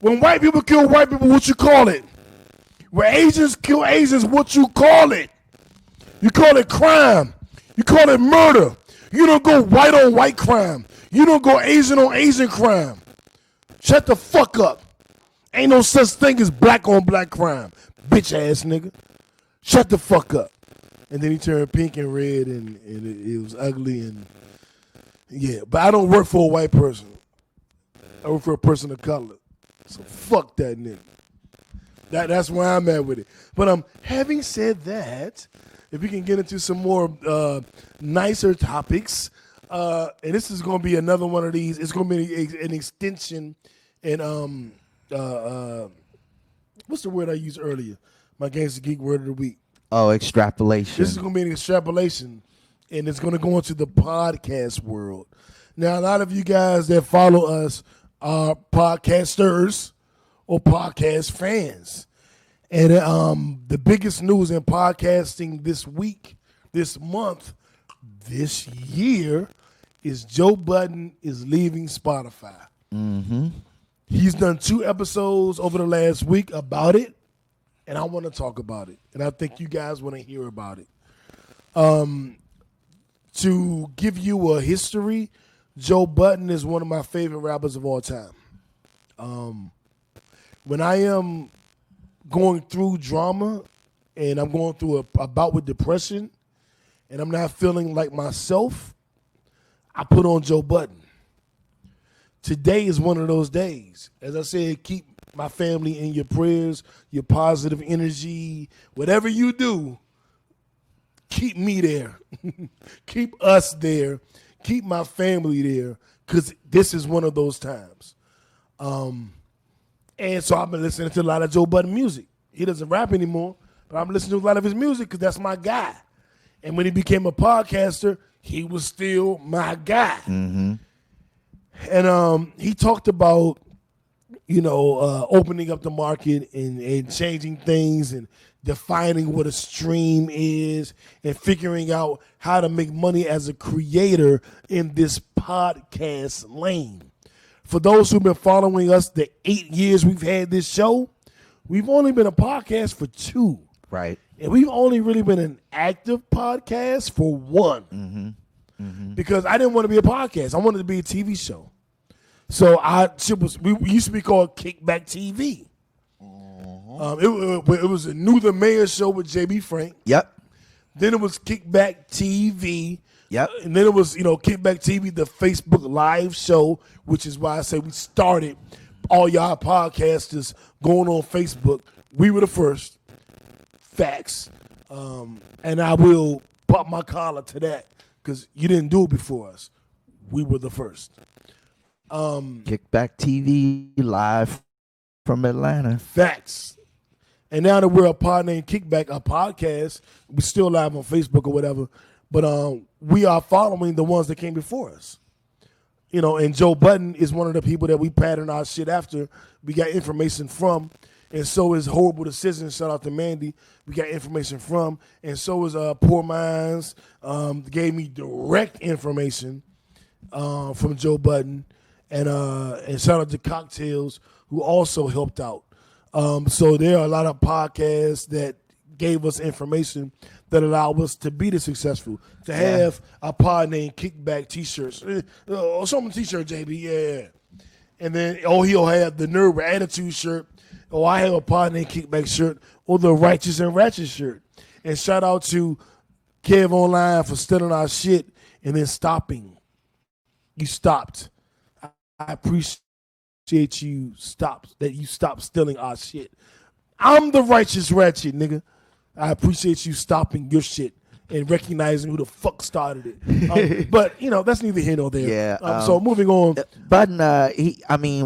S1: When white people kill white people, what you call it? When Asians kill Asians, what you call it? You call it crime. You call it murder. You don't go white on white crime. You don't go Asian on Asian crime. Shut the fuck up. Ain't no such thing as black on black crime. Bitch ass nigga. Shut the fuck up. And then he turned pink and red and it was ugly and yeah. But I don't work for a white person. I work for a person of color. So fuck that nigga. That's where I'm at with it. But having said that, if we can get into some more nicer topics, and this is going to be another one of these. It's going to be an extension and what's the word I used earlier? My Gangsta Geek word of the week.
S3: Oh, extrapolation.
S1: This is going to be an extrapolation, and it's going to go into the podcast world. Now, a lot of you guys that follow us are podcasters or podcast fans. And the biggest news in podcasting this week, this month, this year is Joe Budden is leaving Spotify.
S3: Mm-hmm.
S1: He's done 2 episodes over the last week about it, and I want to talk about it. And I think you guys want to hear about it. To give you a history, Joe Budden is one of my favorite rappers of all time. When I am going through drama and I'm going through a bout with depression and I'm not feeling like myself, I put on Joe Budden. Today is one of those days. As I said, keep my family in your prayers, your positive energy, whatever you do, keep me there. Keep us there. Keep my family there, because this is one of those times. And so I've been listening to a lot of Joe Budden music. He doesn't rap anymore, but I'm listening to a lot of his music because that's my guy. And when he became a podcaster, he was still my guy.
S3: Mm-hmm.
S1: And he talked about, opening up the market and changing things and defining what a stream is and figuring out how to make money as a creator in this podcast lane. for those who've been following us the 8 years we've had this show, we've only been a podcast for 2.
S3: Right.
S1: And we've only really been an active podcast for 1. Because I didn't want to be a podcast. I wanted to be a TV show. So we used to be called Kickback TV. It was a New the Mayor show with JB Frank.
S3: Yep.
S1: Then it was Kickback TV.
S3: Yep.
S1: And then it was, Kickback TV, the Facebook Live show, which is why I say we started all y'all podcasters going on Facebook. We were the first. Facts. And I will pop my collar to that because you didn't do it before us. We were the first.
S3: Kickback TV live from Atlanta.
S1: Facts. And now that we're a pod named Kickback, a podcast, we're still live on Facebook or whatever, but we are following the ones that came before us. And Joe Budden is one of the people that we pattern our shit after. We got information from, and so is Horrible Decisions. Shout out to Mandy. We got information from, and so is Poor Minds. Gave me direct information from Joe Budden, and shout out to Cocktails, who also helped out. So there are a lot of podcasts that gave us information that allowed us to be the successful, to have a pod named Kickback T-shirts. Show me a T-shirt, JB, yeah. And then, he'll have the Nerd with Attitude shirt. I have a pod named Kickback shirt, or the Righteous and Ratchet shirt. And shout out to Kev Online for stealing our shit and then stopping. You stopped. I appreciate you stopped stealing our shit. I'm the Righteous Ratchet, nigga. I appreciate you stopping your shit and recognizing who the fuck started it. But that's neither here nor there.
S3: Yeah.
S1: So moving on.
S3: Budden,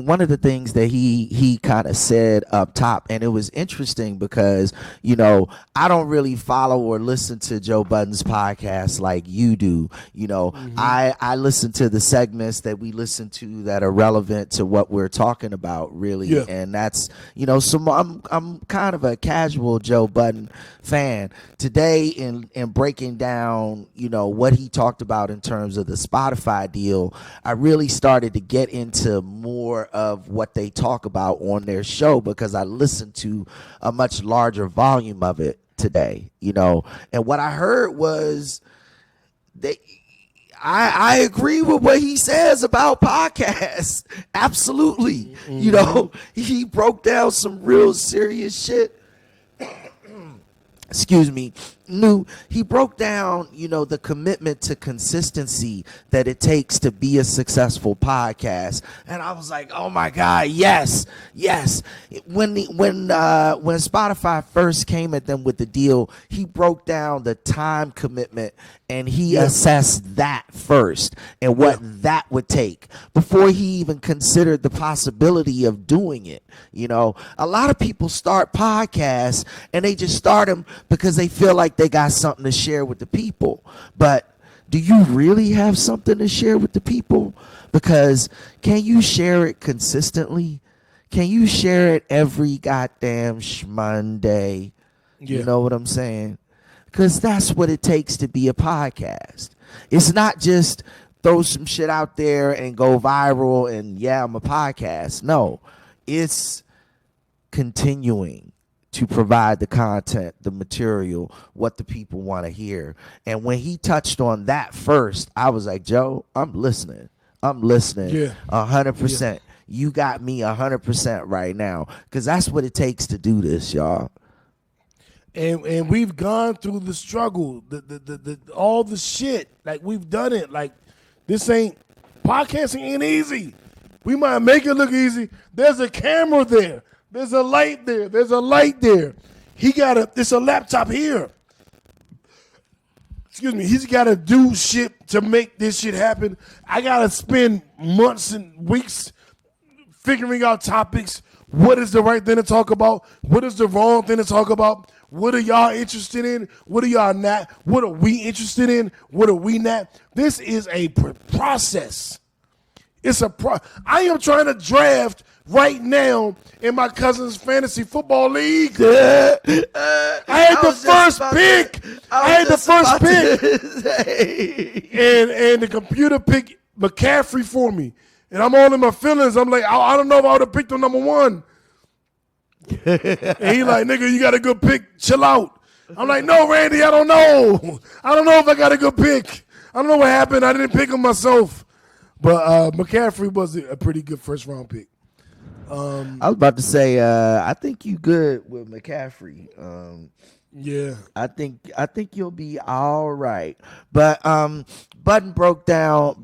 S3: one of the things that he kind of said up top, and it was interesting because I don't really follow or listen to Joe Budden's podcast like you do. I listen to the segments that we listen to that are relevant to what we're talking about, really, and that's so I'm kind of a casual Joe Budden fan. Today in breaking down what he talked about in terms of the Spotify deal, I really started to get into more of what they talk about on their show because I listened to a much larger volume of it today, and what I heard was I agree with what he says about podcasts. Absolutely. He broke down some real serious shit. Excuse me. He broke down, the commitment to consistency that it takes to be a successful podcast. And I was like, oh my God, yes. When Spotify first came at them with the deal, he broke down the time commitment and he assessed that first and what that would take before he even considered the possibility of doing it. A lot of people start podcasts and they just start them because they feel like they got something to share with the people. But do you really have something to share with the people? Because can you share it consistently? Can you share it every goddamn Monday? You know what I'm saying? Because that's what it takes to be a podcast. It's not just throw some shit out there and go viral and I'm a podcast. No, it's continuing to provide the content, the material, what the people want to hear. And when he touched on that first, I was like, Joe, I'm listening. 100%. You got me 100% right now, because that's what it takes to do this, y'all.
S1: And we've gone through the struggle, the all the shit. Like, we've done it. Like, podcasting ain't easy. We might make it look easy. There's a camera there. There's a light there. There's a light there. It's a laptop here. Excuse me. He's got to do shit to make this shit happen. I got to spend months and weeks figuring out topics. What is the right thing to talk about? What is the wrong thing to talk about? What are y'all interested in? What are y'all not? What are we interested in? What are we not? This is a process. I am trying to draft right now in my cousin's fantasy football league. I had the first pick. And the computer picked McCaffrey for me. And I'm all in my feelings. I'm like, I don't know if I would have picked him number 1. And he like, nigga, you got a good pick. Chill out. I'm like, no, Randy, I don't know. I don't know if I got a good pick. I don't know what happened. I didn't pick him myself. But McCaffrey was a pretty good first-round pick.
S3: I was about to say, I think you good with McCaffrey.
S1: Yeah,
S3: I think you'll be all right. But Budden broke down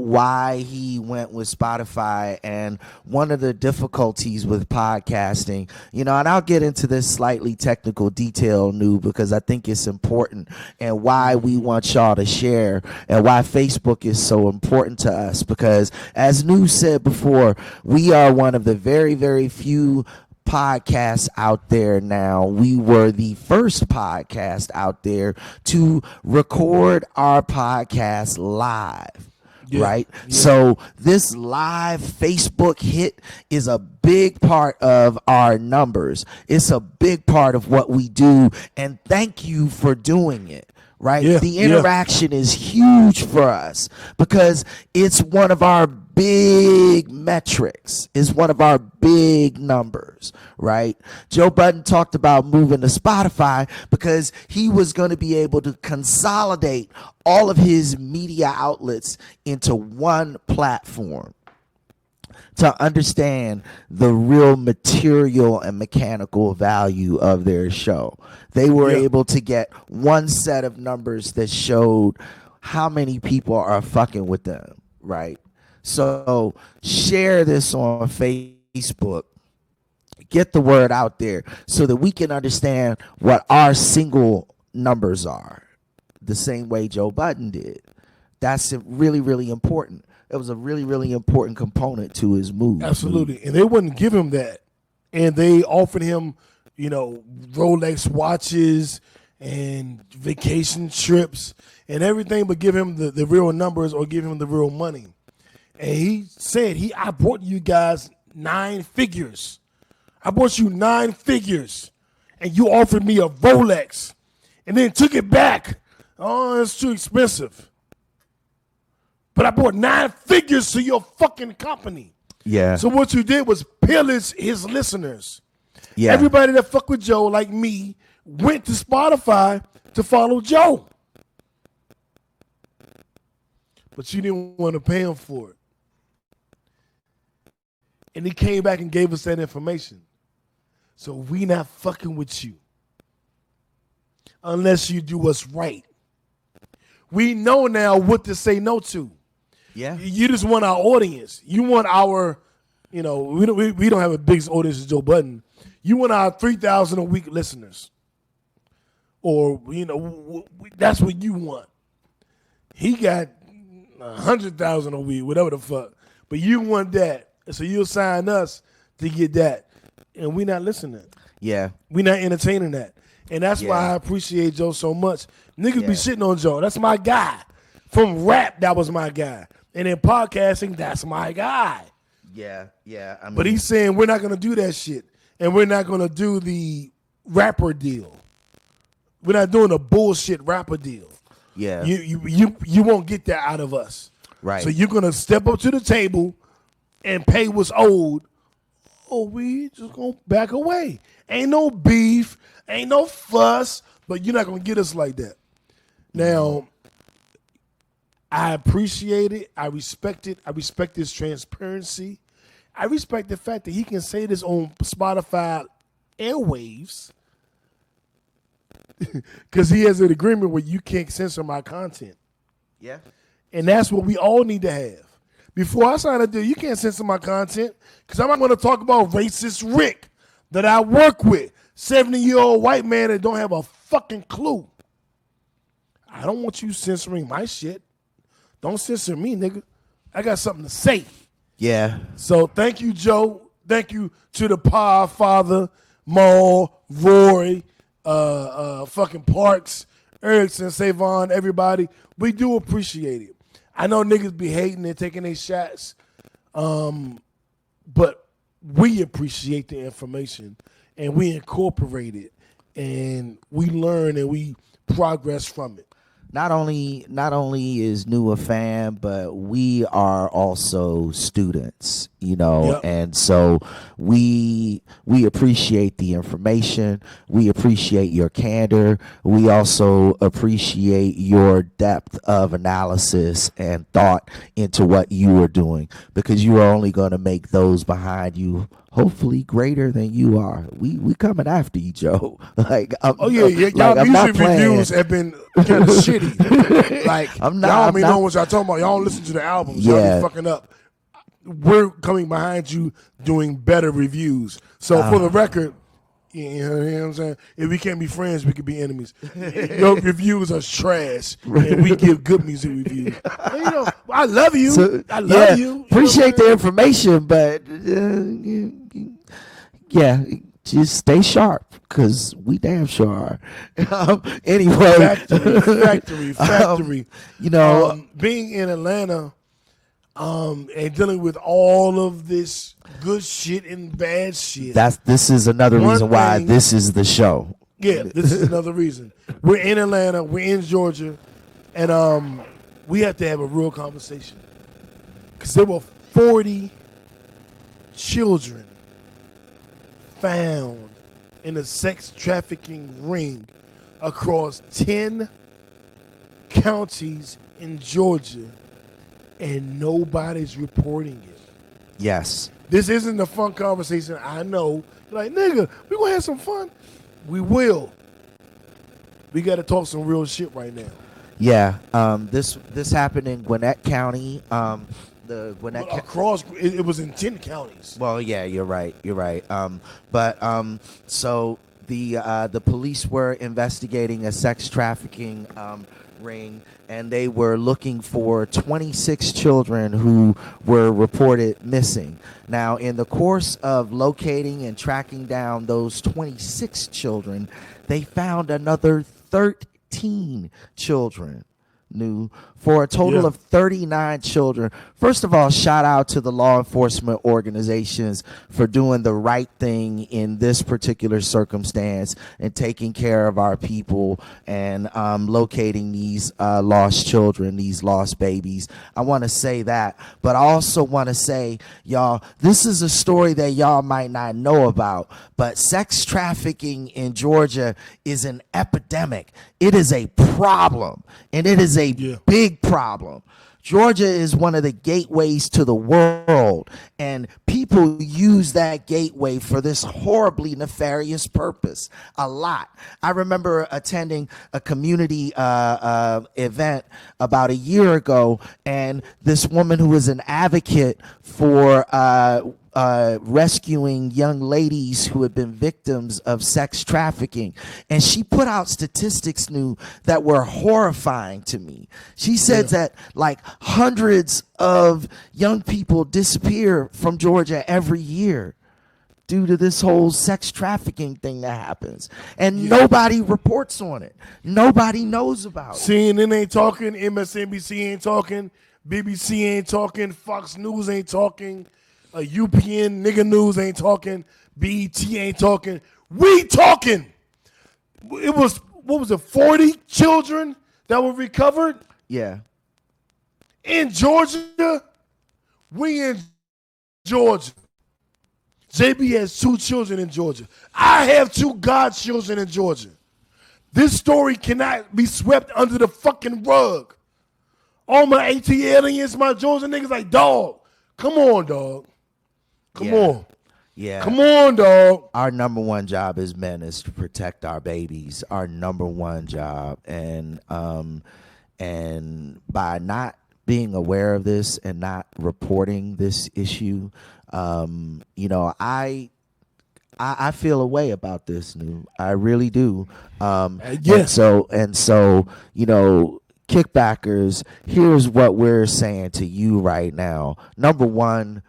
S3: why he went with Spotify and one of the difficulties with podcasting. And I'll get into this slightly technical detail, New, because I think it's important and why we want y'all to share and why Facebook is so important to us. Because as New said before, we are one of the very, very few podcasts out there now. We were the first podcast out there to record our podcast live. Right? Yeah. So this live Facebook hit is a big part of our numbers. It's a big part of what we do. And thank you for doing it. Right? Yeah, the interaction is huge for us because it's one of our big metrics, is one of our big numbers, right? Joe Budden talked about moving to Spotify because he was going to be able to consolidate all of his media outlets into one platform to understand the real material and mechanical value of their show. They were able to get one set of numbers that showed how many people are fucking with them, right? So share this on Facebook. Get the word out there so that we can understand what our single numbers are, the same way Joe Budden did. That's really, really important. It was a really, really important component to his move.
S1: Absolutely. And they wouldn't give him that. And they offered him, Rolex watches and vacation trips and everything, but give him the real numbers or give him the real money. And he said, I brought you guys 9 figures. I brought you 9 figures. And you offered me a Rolex and then took it back. Oh, it's too expensive. But I brought 9 figures to your fucking company.
S3: Yeah.
S1: So what you did was pillage his listeners.
S3: Yeah.
S1: Everybody that fuck with Joe, like me, went to Spotify to follow Joe. But you didn't want to pay him for it. And he came back and gave us that information. So we not fucking with you. Unless you do what's right. We know now what to say no to.
S3: Yeah.
S1: You just want our audience. You want our, we don't have a big audience as Joe Budden. You want our 3,000 a week listeners. Or, that's what you want. He got 100,000 a week, whatever the fuck. But you want that. So you'll sign us to get that. And we not listening.
S3: Yeah.
S1: We not entertaining that. And that's why I appreciate Joe so much. Niggas be shitting on Joe. That's my guy. From rap, that was my guy. And in podcasting, that's my guy.
S3: Yeah.
S1: But he's saying we're not going to do that shit. And we're not going to do the rapper deal. We're not doing a bullshit rapper deal.
S3: Yeah.
S1: You won't get that out of us.
S3: Right.
S1: So you're going to step up to the table and pay what's owed. Oh, we just going to back away. Ain't no beef. Ain't no fuss. But you're not going to get us like that. Now, I appreciate it. I respect it. I respect his transparency. I respect the fact that he can say this on Spotify airwaves because he has an agreement where you can't censor my content.
S3: Yeah.
S1: And that's what we all need to have. Before I sign a deal, you can't censor my content because I'm not going to talk about racist Rick that I work with, 70-year-old white man that don't have a fucking clue. I don't want you censoring my shit. Don't censor me, nigga. I got something to say.
S3: Yeah.
S1: So thank you, Joe. Thank you to the Podfather, Maul, Roy, fucking Parks, Erickson, Savon, everybody. We do appreciate it. I know niggas be hating and taking their shots, but we appreciate the information and we incorporate it and we learn and we progress from it.
S3: not only is New a fan, but we are also students,
S1: Yep.
S3: and so we appreciate the information. We appreciate your candor. We also appreciate your depth of analysis and thought into what you are doing, because you are only going to make those behind you hopefully greater than you are. We coming after you, Joe.
S1: Oh yeah, y'all music reviews have been kind of shitty. Like y'all don't know what y'all talking about. Y'all don't listen to the albums. Y'all be fucking up. We're coming behind you doing better reviews. So for the record, you know what I'm saying? If we can't be friends, we could be enemies. Your reviews are trash, and we give good music reviews. And, I love you. I love you.
S3: Appreciate the information, but just stay sharp, because we damn sure are. Anyway,
S1: factory. Being in Atlanta, and dealing with all of this good shit and bad shit.
S3: This is another reason why this is the show.
S1: Yeah, this is another reason. We're in Atlanta, we're in Georgia, and we have to have a real conversation. Because there were 40 children found in a sex trafficking ring across 10 counties in Georgia, and nobody's reporting it.
S3: Yes.
S1: This isn't a fun conversation, I know. You're like, nigga, we gonna have some fun. We will. We got to talk some real shit right now.
S3: Yeah. This happened in Gwinnett County.
S1: It was in 10 counties.
S3: Well, yeah, you're right. So the police were investigating a sex trafficking ring, and they were looking for 26 children who were reported missing. Now, in the course of locating and tracking down those 26 children, they found another 13 children, for a total of 39 children. First of all, shout out to the law enforcement organizations for doing the right thing in this particular circumstance and taking care of our people and locating these lost children, these lost babies. I want to say that, but I also want to say, y'all, this is a story that y'all might not know about, but sex trafficking in Georgia is an epidemic. It is a problem, and it is a big problem. Georgia is one of the gateways to the world, and people use that gateway for this horribly nefarious purpose a lot. I remember attending a community event about a year ago, and this woman who was an advocate for rescuing young ladies who had been victims of sex trafficking, and she put out statistics that were horrifying to me. She said that like hundreds of young people disappear from Georgia every year due to this whole sex trafficking thing that happens, and nobody reports on it. Nobody knows about it.
S1: CNN ain't talking, MSNBC ain't talking, BBC ain't talking, Fox News ain't talking, UPN nigga news ain't talking, BET ain't talking. We talking. It was, 40 children that were recovered?
S3: Yeah.
S1: In Georgia? We in Georgia. JB has 2 children in Georgia. I have 2 godchildren in Georgia. This story cannot be swept under the fucking rug. All my AT aliens, my Georgia niggas like, dog, come on, dog. Come on.
S3: Yeah.
S1: Come on, dog.
S3: Our number one job as men is to protect our babies. Our number one job. And by not being aware of this and not reporting this issue, I feel a way about this, I really do. And so, kickbackers, here's what we're saying to you right now. Number one,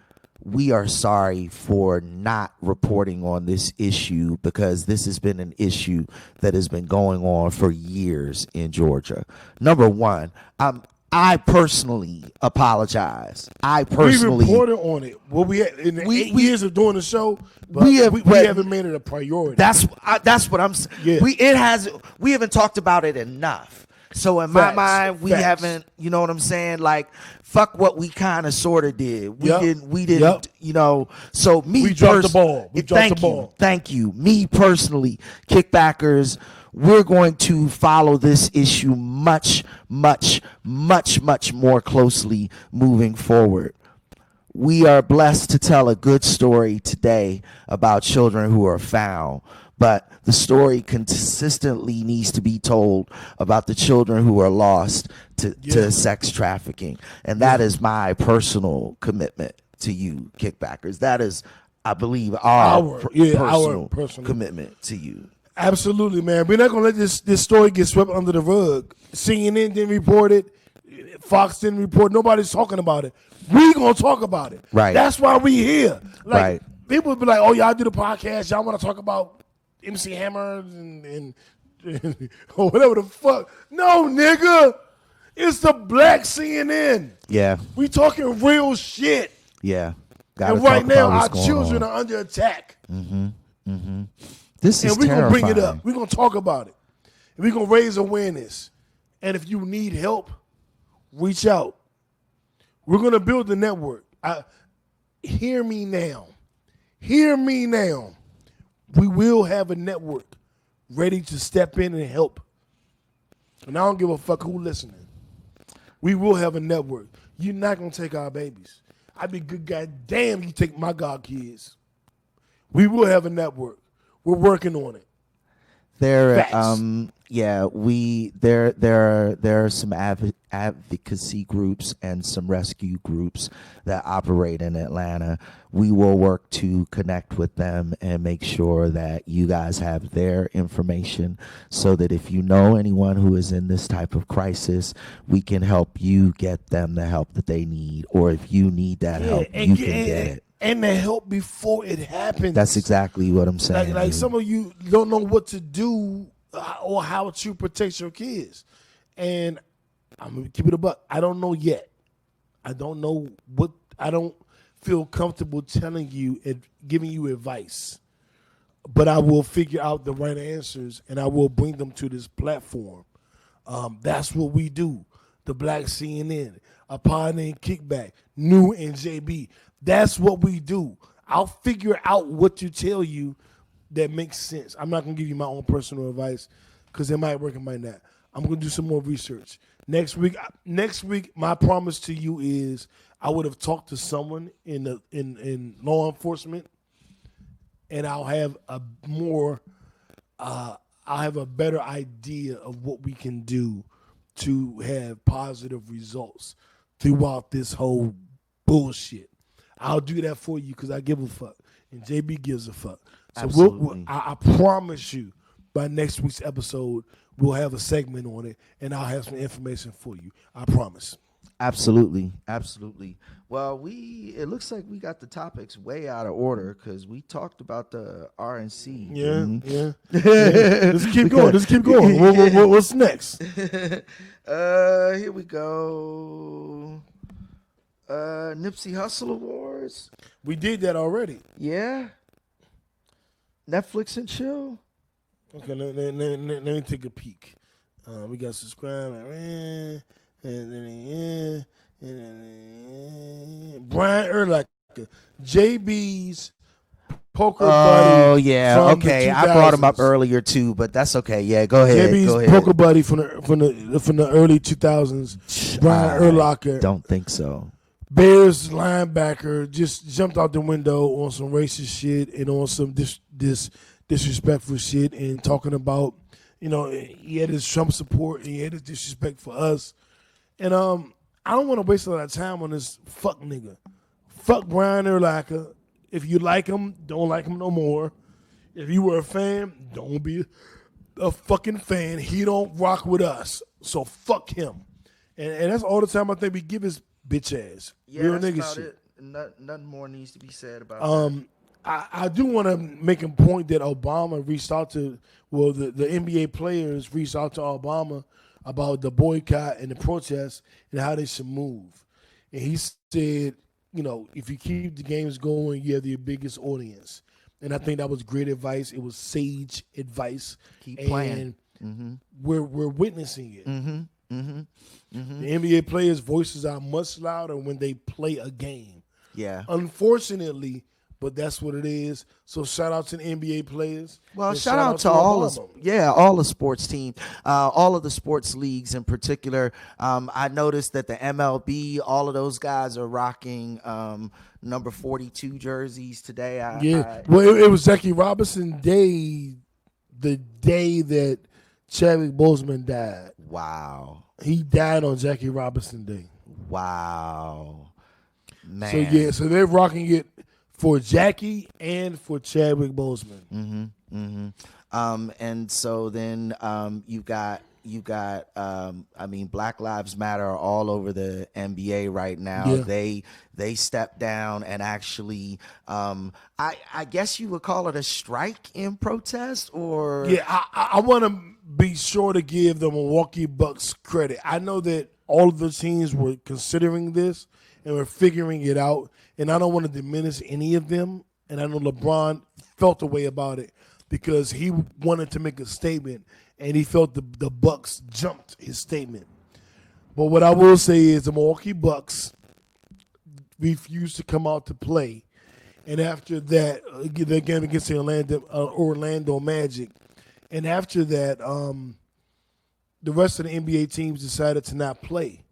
S3: we are sorry for not reporting on this issue, because this has been an issue that has been going on for years in Georgia. Number one, I personally apologize. We
S1: reported on it. Well, we had, in the 8 years of doing the show, but we haven't made it a priority.
S3: That's what I'm saying.
S1: Yeah.
S3: We haven't talked about it enough. So in my
S1: Facts.
S3: mind, we
S1: Facts.
S3: haven't, you know what I'm saying? Like, fuck what we kind of sort of did. We
S1: Yep.
S3: didn't,
S1: Yep.
S3: you know. So me,
S1: We dropped the ball. We dropped
S3: thank
S1: the ball.
S3: Thank you. Me personally, Kickbackers, we're going to follow this issue much, much, much, much more closely moving forward. We are blessed to tell a good story today about children who are found, but the story consistently needs to be told about the children who are lost to sex trafficking. And that is my personal commitment to you, Kickbackers. That is, I believe, our personal commitment to you.
S1: Absolutely, man. We're not going to let this story get swept under the rug. CNN didn't report it. Fox didn't report. Nobody's talking about it. We going to talk about it.
S3: Right.
S1: That's why we here. Like,
S3: right.
S1: People would be like, oh, y'all do the podcast. Y'all want to talk about MC Hammer and or whatever the fuck. No, nigga. It's the black CNN.
S3: Yeah.
S1: We talking real shit.
S3: Yeah.
S1: And right now, our children are under attack.
S3: Mm-hmm. Mm-hmm. This is
S1: and we're
S3: terrifying.
S1: going to bring it up. We're going to talk about it. And we're going to raise awareness. And if you need help, reach out. We're going to build the network. Hear me now. Hear me now. We will have a network ready to step in and help. And I don't give a fuck who listening. We will have a network. You're not going to take our babies. I'd be good goddamn you take my god kids. We will have a network. We're working on it.
S3: There
S1: Facts.
S3: There are some advocacy groups and some rescue groups that operate in Atlanta. We will work to connect with them and make sure that you guys have their information so that if you know anyone who is in this type of crisis, we can help you get them the help that they need. Or if you need that help, you can get it.
S1: And the help before it happens.
S3: That's exactly what I'm saying.
S1: Like some of you don't know what to do or how to protect your kids. And I'm going to keep it a buck. I don't know yet. I don't know what, I don't feel comfortable telling you and giving you advice. But I will figure out the right answers and I will bring them to this platform. That's what we do. The Black CNN, a Pioneer Kickback, New and JB. That's what we do. I'll figure out what to tell you that makes sense. I'm not going to give you my own personal advice because it might work, it might not. I'm going to do some more research. Next week, my promise to you is I would have talked to someone in law enforcement and I'll have a better idea of what we can do to have positive results throughout this whole bullshit. I'll do that for you because I give a fuck, and JB gives a fuck. So I promise you, by next week's episode, we'll have a segment on it, and I'll have some information for you. I promise.
S3: Absolutely, absolutely. Well, it looks like we got the topics way out of order because we talked about the RNC.
S1: Yeah. Let's keep going. What's next?
S3: Here we go. Nipsey Hussle Awards.
S1: We did that already.
S3: Yeah. Netflix and chill.
S1: Okay, let me take a peek. We got subscribe. Brian Urlacher, JB's poker buddy.
S3: Oh yeah, okay. I brought him up earlier too, but that's okay. Yeah, go ahead.
S1: JB's poker buddy from the early 2000s. Brian Urlacher.
S3: Don't think so.
S1: Bears linebacker just jumped out the window on some racist shit and on some disrespectful shit and talking about, he had his Trump support and he had his disrespect for us. And I don't want to waste a lot of time on this fuck nigga. Fuck Brian Urlacher. If you like him, don't like him no more. If you were a fan, don't be a fucking fan. He don't rock with us. So fuck him. And that's all the time I think we give his bitch ass.
S3: Yeah,
S1: real
S3: that's
S1: nigga
S3: about
S1: shit.
S3: it. Nothing more needs to be said about that.
S1: I do want to make a point that Obama reached out to, the NBA players reached out to Obama about the boycott and the protests and how they should move. And he said, if you keep the games going, you have the biggest audience. And I think that was great advice. It was sage advice.
S3: Keep playing.
S1: we're witnessing it. The NBA players' voices are much louder when they play a game.
S3: Yeah.
S1: Unfortunately, but that's what it is. So shout out to the NBA players.
S3: Well,
S1: and
S3: shout out to all
S1: Obama.
S3: all the sports teams, all of the sports leagues in particular. I noticed that the MLB, all of those guys are rocking number 42 jerseys today.
S1: Well, it was Jackie Robinson Day, the day that Chadwick Boseman died.
S3: Wow.
S1: He died on Jackie Robinson Day.
S3: Wow. Man.
S1: So they're rocking it for Jackie and for Chadwick Boseman.
S3: And so then you got Black Lives Matter are all over the NBA right now.
S1: Yeah.
S3: They stepped down and actually I guess you would call it a strike in protest, or
S1: I want to be sure to give the Milwaukee Bucks credit. I know that all of the teams were considering this and were figuring it out, and I don't want to diminish any of them. And I know LeBron felt a way about it because he wanted to make a statement, and he felt the Bucks jumped his statement. But what I will say is the Milwaukee Bucks refused to come out to play, and after that, the game against the Orlando Magic, and after that, the rest of the NBA teams decided to not play.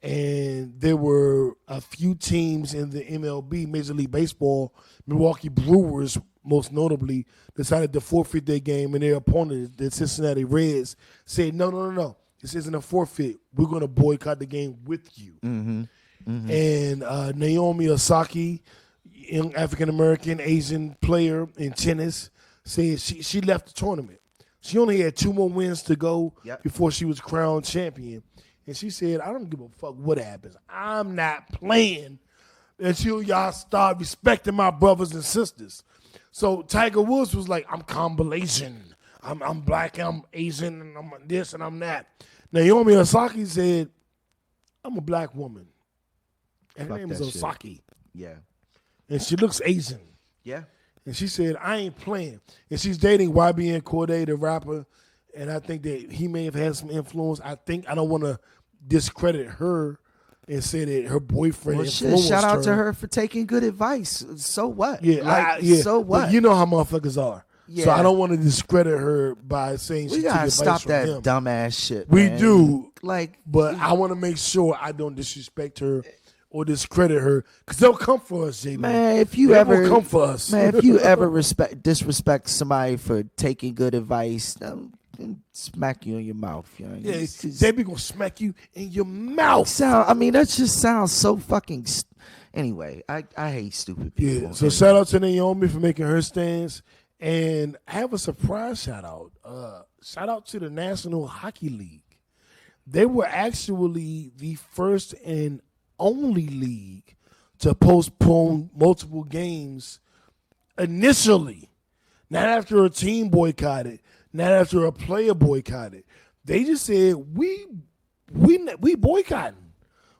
S1: And there were a few teams in the MLB, Major League Baseball, Milwaukee Brewers, most notably, decided to forfeit their game, and their opponent, the Cincinnati Reds, said, no, this isn't a forfeit. We're going to boycott the game with you. And Naomi Osaka, young African-American Asian player in tennis, said she left the tournament. She only had 2 more wins to go before she was crowned champion. And she said, I don't give a fuck what happens. I'm not playing until y'all start respecting my brothers and sisters. So Tiger Woods was like, I'm combination. I'm black, I'm Asian, and I'm this and I'm that. Naomi Osaka said, I'm a black woman. And her name is Osaka.
S3: Yeah.
S1: And she looks Asian.
S3: Yeah.
S1: And she said, I ain't playing. And she's dating YBN Cordae, the rapper. And I think that he may have had some influence. I don't want to discredit her and say that her boyfriend influenced
S3: shout out to her for taking good advice. So what?
S1: Yeah, So what? But you know how motherfuckers are. Yeah. So I don't want to discredit her by saying she took advice from him. We gotta stop that
S3: dumbass shit.
S1: We do.
S3: But
S1: I want to make sure I don't disrespect her or discredit her, because they'll come for us, J.
S3: Man, if you ever
S1: come for us,
S3: man, if you ever disrespect somebody for taking good advice, smack you in your mouth. You know?
S1: Yeah, they be gonna smack you in your mouth.
S3: That just sounds so fucking. Anyway, I hate stupid people.
S1: Yeah. So shout out to Naomi for making her stance, and I have a surprise shout out. Shout out to the National Hockey League. They were actually the first and only league to postpone multiple games initially, not after a team boycotted, not after a player boycotted. They just said we boycotting.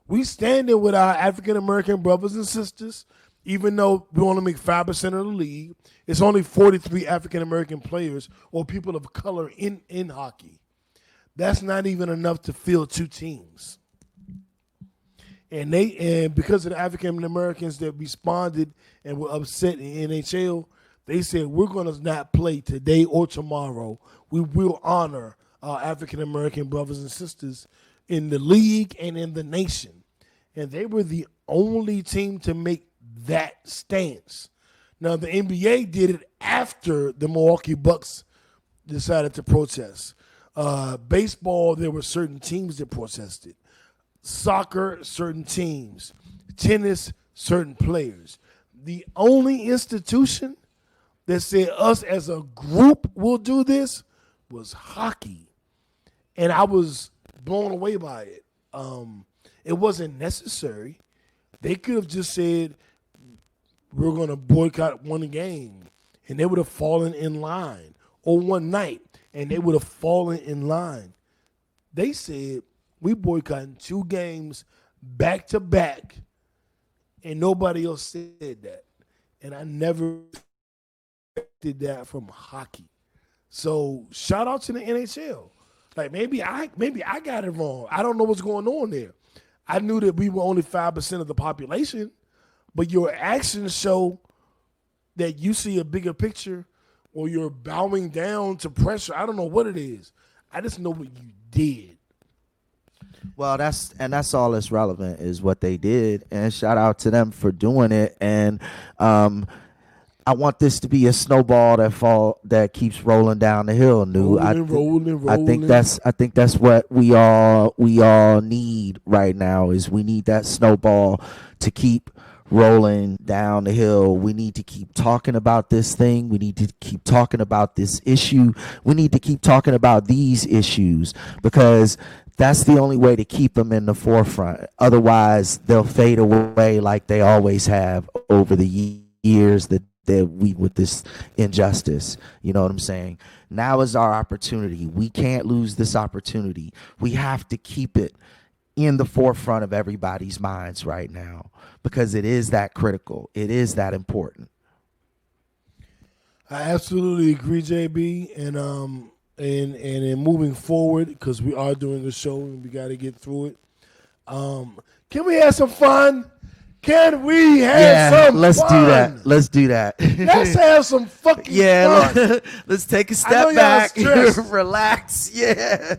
S1: We standing with our African American brothers and sisters, even though we only make 5% of the league. It's only 43 African American players or people of color in hockey. That's not even enough to fill 2 teams. And because of the African Americans that responded and were upset in NHL, they said, we're going to not play today or tomorrow. We will honor our African American brothers and sisters in the league and in the nation. And they were the only team to make that stance. Now, the NBA did it after the Milwaukee Bucks decided to protest. Baseball, there were certain teams that protested. Soccer, certain teams. Tennis, certain players. The only institution that said us as a group will do this was hockey. And I was blown away by it. It wasn't necessary. They could have just said, we're going to boycott one game, and they would have fallen in line. Or one night, and they would have fallen in line. They said, we boycotting 2 games back to back, and nobody else said that. And I never expected that from hockey. So shout out to the NHL. Like maybe I got it wrong. I don't know what's going on there. I knew that we were only 5% of the population, but your actions show that you see a bigger picture, or you're bowing down to pressure. I don't know what it is. I just know what you did.
S3: Well, that's all that's relevant is what they did, and shout out to them for doing it. And I want this to be a snowball that keeps rolling down the hill.
S1: Rolling.
S3: I think that's what we all need right now. Is we need that snowball to keep rolling down the hill. We need to keep talking about this thing. We need to keep talking about this issue. We need to keep talking about these issues, because that's the only way to keep them in the forefront. Otherwise, they'll fade away like they always have over the years that we with this injustice. You know what I'm saying? Now is our opportunity. We can't lose this opportunity. We have to keep it in the forefront of everybody's minds right now, because it is that critical. It is that important.
S1: I absolutely agree, JB. And in moving forward, because we are doing a show and we got to get through it. Can we have some fun? Can we have some fun?
S3: Let's do that.
S1: Let's have some fucking fun.
S3: Let's take a step back. Relax. Yeah.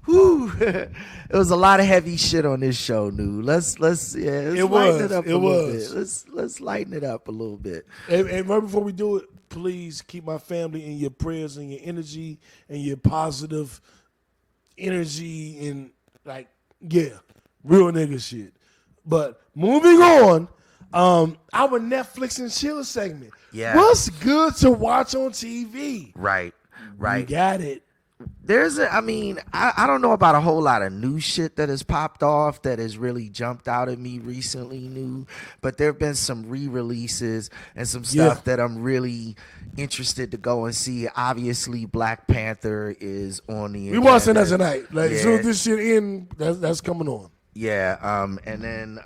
S3: Whew. It was a lot of heavy shit on this show, dude. Let's lighten it up a little bit. Let's lighten it up a little bit.
S1: And right before we do it, please keep my family in your prayers and your energy and your positive energy and real nigga shit. But moving on, our Netflix and chill segment.
S3: Yeah.
S1: What's good to watch on TV?
S3: Right.
S1: You got it.
S3: I don't know about a whole lot of new shit that has popped off that has really jumped out at me recently, but there have been some re-releases and some stuff that I'm really interested to go and see. Obviously, Black Panther is on the agenda.
S1: We watching that tonight. So this shit in, that's coming on.
S3: Yeah, and then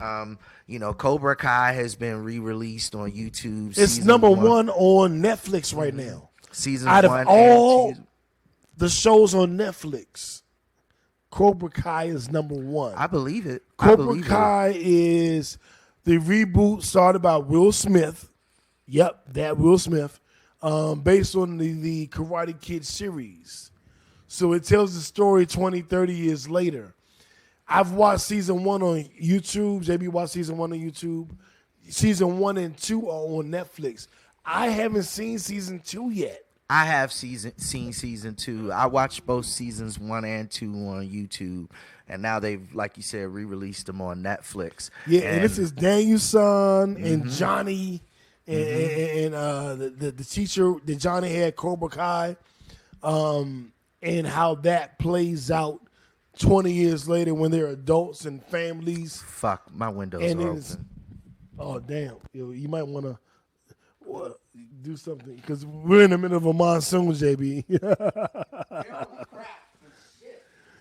S3: Cobra Kai has been re-released on YouTube.
S1: It's number one on Netflix right now.
S3: Season
S1: out
S3: one
S1: of all the shows on Netflix, Cobra Kai is number one.
S3: I believe it.
S1: Cobra Kai is the reboot started by Will Smith. Yep, that Will Smith, based on the Karate Kid series. So it tells the story 20, 30 years later. I've watched season 1 on YouTube. JB watched season 1 on YouTube. Season 1 and 2 are on Netflix. I haven't seen season 2 yet.
S3: I have seen season 2. I watched both seasons 1 and 2 on YouTube, and now they've, like you said, re-released them on Netflix.
S1: Yeah, and this is Daniel-san and Johnny and the teacher that Johnny had, Cobra Kai, and how that plays out 20 years later when they're adults and families.
S3: Fuck, my windows are open.
S1: Oh, damn. You might want to do something, because we're in the middle of a monsoon, JB.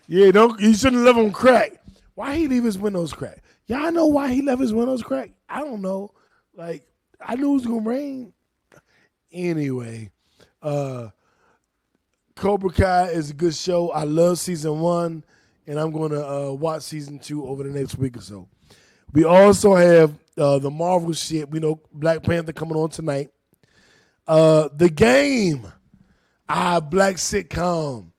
S1: Yeah, you shouldn't leave them crack. Why he leave his windows cracked? Y'all know why he left his windows cracked? I don't know. Like, I knew it was going to rain. Anyway, Cobra Kai is a good show. I love season 1, and I'm going to watch season 2 over the next week or so. We also have the Marvel shit. We know Black Panther coming on tonight. The Game, our black sitcom.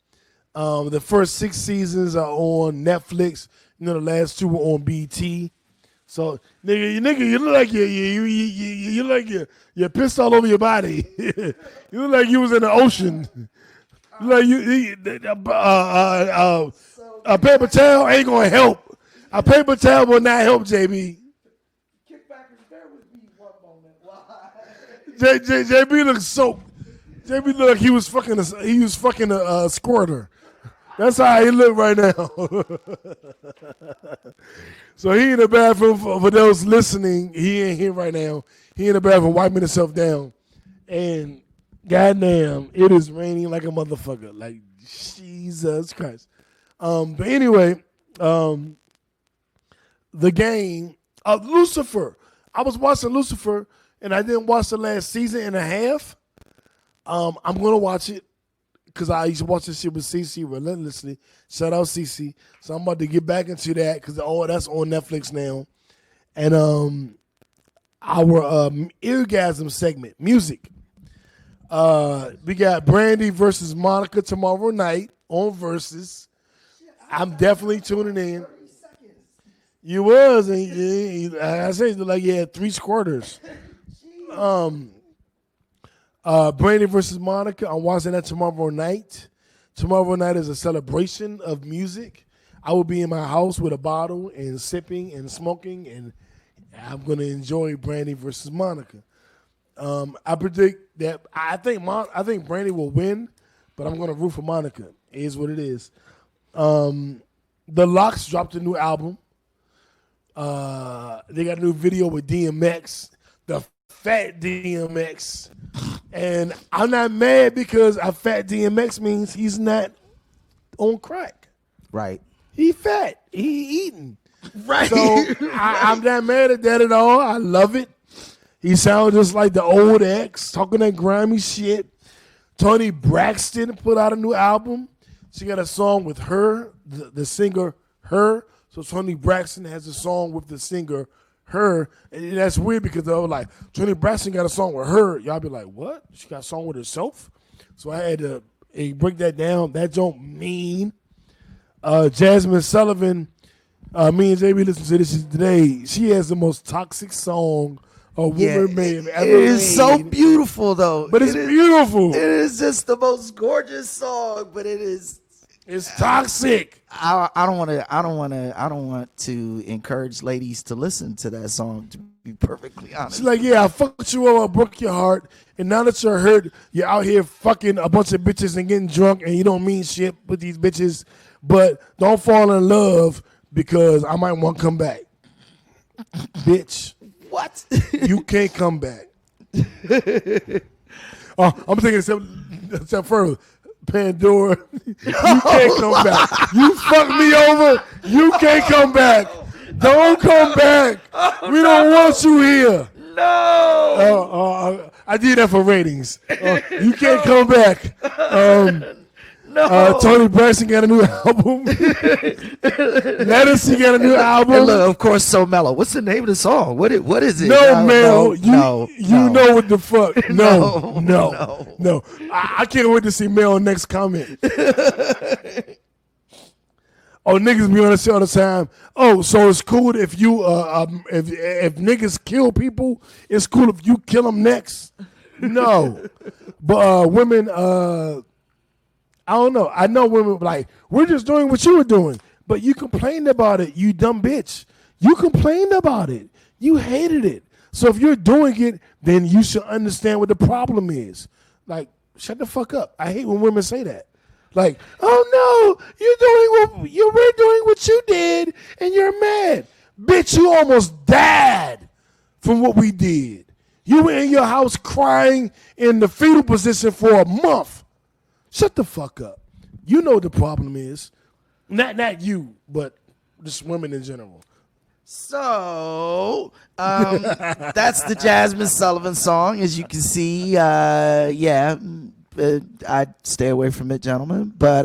S1: The first 6 seasons are on Netflix. The last 2 were on BT. So, nigga, you look like you're pissed all over your body. You look like you was in the ocean. Like a paper towel ain't gonna help. A paper towel will not help, JB. JB looks soaked. JB looked like he was fucking a squirter. That's how he look right now. So he in the bathroom, for those listening, he ain't here right now. He in the bathroom wiping himself down. And goddamn, it is raining like a motherfucker. Like, Jesus Christ. But anyway, The Game, Lucifer. I was watching Lucifer, and I didn't watch the last season and a half. I'm going to watch it because I used to watch this shit with CC relentlessly. Shout out CC. So I'm about to get back into that because that's on Netflix now. And our Eargasm segment, music. We got Brandy versus Monica tomorrow night on Versus. I'm definitely tuning in. You was, and I said like you had 3 quarters. Brandy versus Monica. I'm watching that tomorrow night. Tomorrow night is a celebration of music. I will be in my house with a bottle and sipping and smoking, and I'm gonna enjoy Brandy versus Monica. I predict that I think Brandy will win, but I'm gonna root for Monica. It is what it is. The Lox dropped a new album. They got a new video with DMX, the fat DMX. And I'm not mad because a fat DMX means he's not on crack.
S3: Right.
S1: He fat. He eating.
S3: Right.
S1: So I'm not mad at that at all. I love it. He sounds just like the old ex, talking that grimy shit. Toni Braxton put out a new album. She got a song with her, the singer, her. So Toni Braxton has a song with the singer, her. And that's weird because they were like, Toni Braxton got a song with her. Y'all be like, what? She got a song with herself? So I had to break that down. That don't mean. Jasmine Sullivan, me and JB listened to this today. She has the most toxic song a woman may have ever made.
S3: It is so beautiful, though.
S1: But it's beautiful.
S3: It is just the most gorgeous song, but it is.
S1: It's toxic.
S3: I don't want to encourage ladies to listen to that song, to be perfectly honest.
S1: She's like, yeah, I fucked you up, I broke your heart, and now that you're hurt, you're out here fucking a bunch of bitches and getting drunk, and you don't mean shit with these bitches, but don't fall in love because I might want to come back. Bitch.
S3: What?
S1: You can't come back. I'm taking a step further. Pandora, you can't come back. You fucked me over. You can't come back. Don't come back. We don't want you here.
S3: No.
S1: I did that for ratings. You can't come back.
S3: No.
S1: Toni Braxton got a new album. Lettucey got a new album.
S3: And look, of course, So Mellow. What's the name of the song? What is it?
S1: No, Mel.
S3: No.
S1: You know what the fuck. No.
S3: No.
S1: I can't wait to see Mel next comment. Oh, niggas be on the show all the time. Oh, so it's cool if you if niggas kill people, it's cool if you kill them next. No. But women, I don't know. I know women like, we're just doing what you were doing. But you complained about it, you dumb bitch. You complained about it. You hated it. So if you're doing it, then you should understand what the problem is. Like, shut the fuck up. I hate when women say that. Like, oh no, we're doing what you did, and you're mad. Bitch, you almost died from what we did. You were in your house crying in the fetal position for a month. Shut the fuck up. You know what the problem is. Not you, but just women in general.
S3: So, that's the Jasmine Sullivan song. As you can see, I'd stay away from it, gentlemen. But,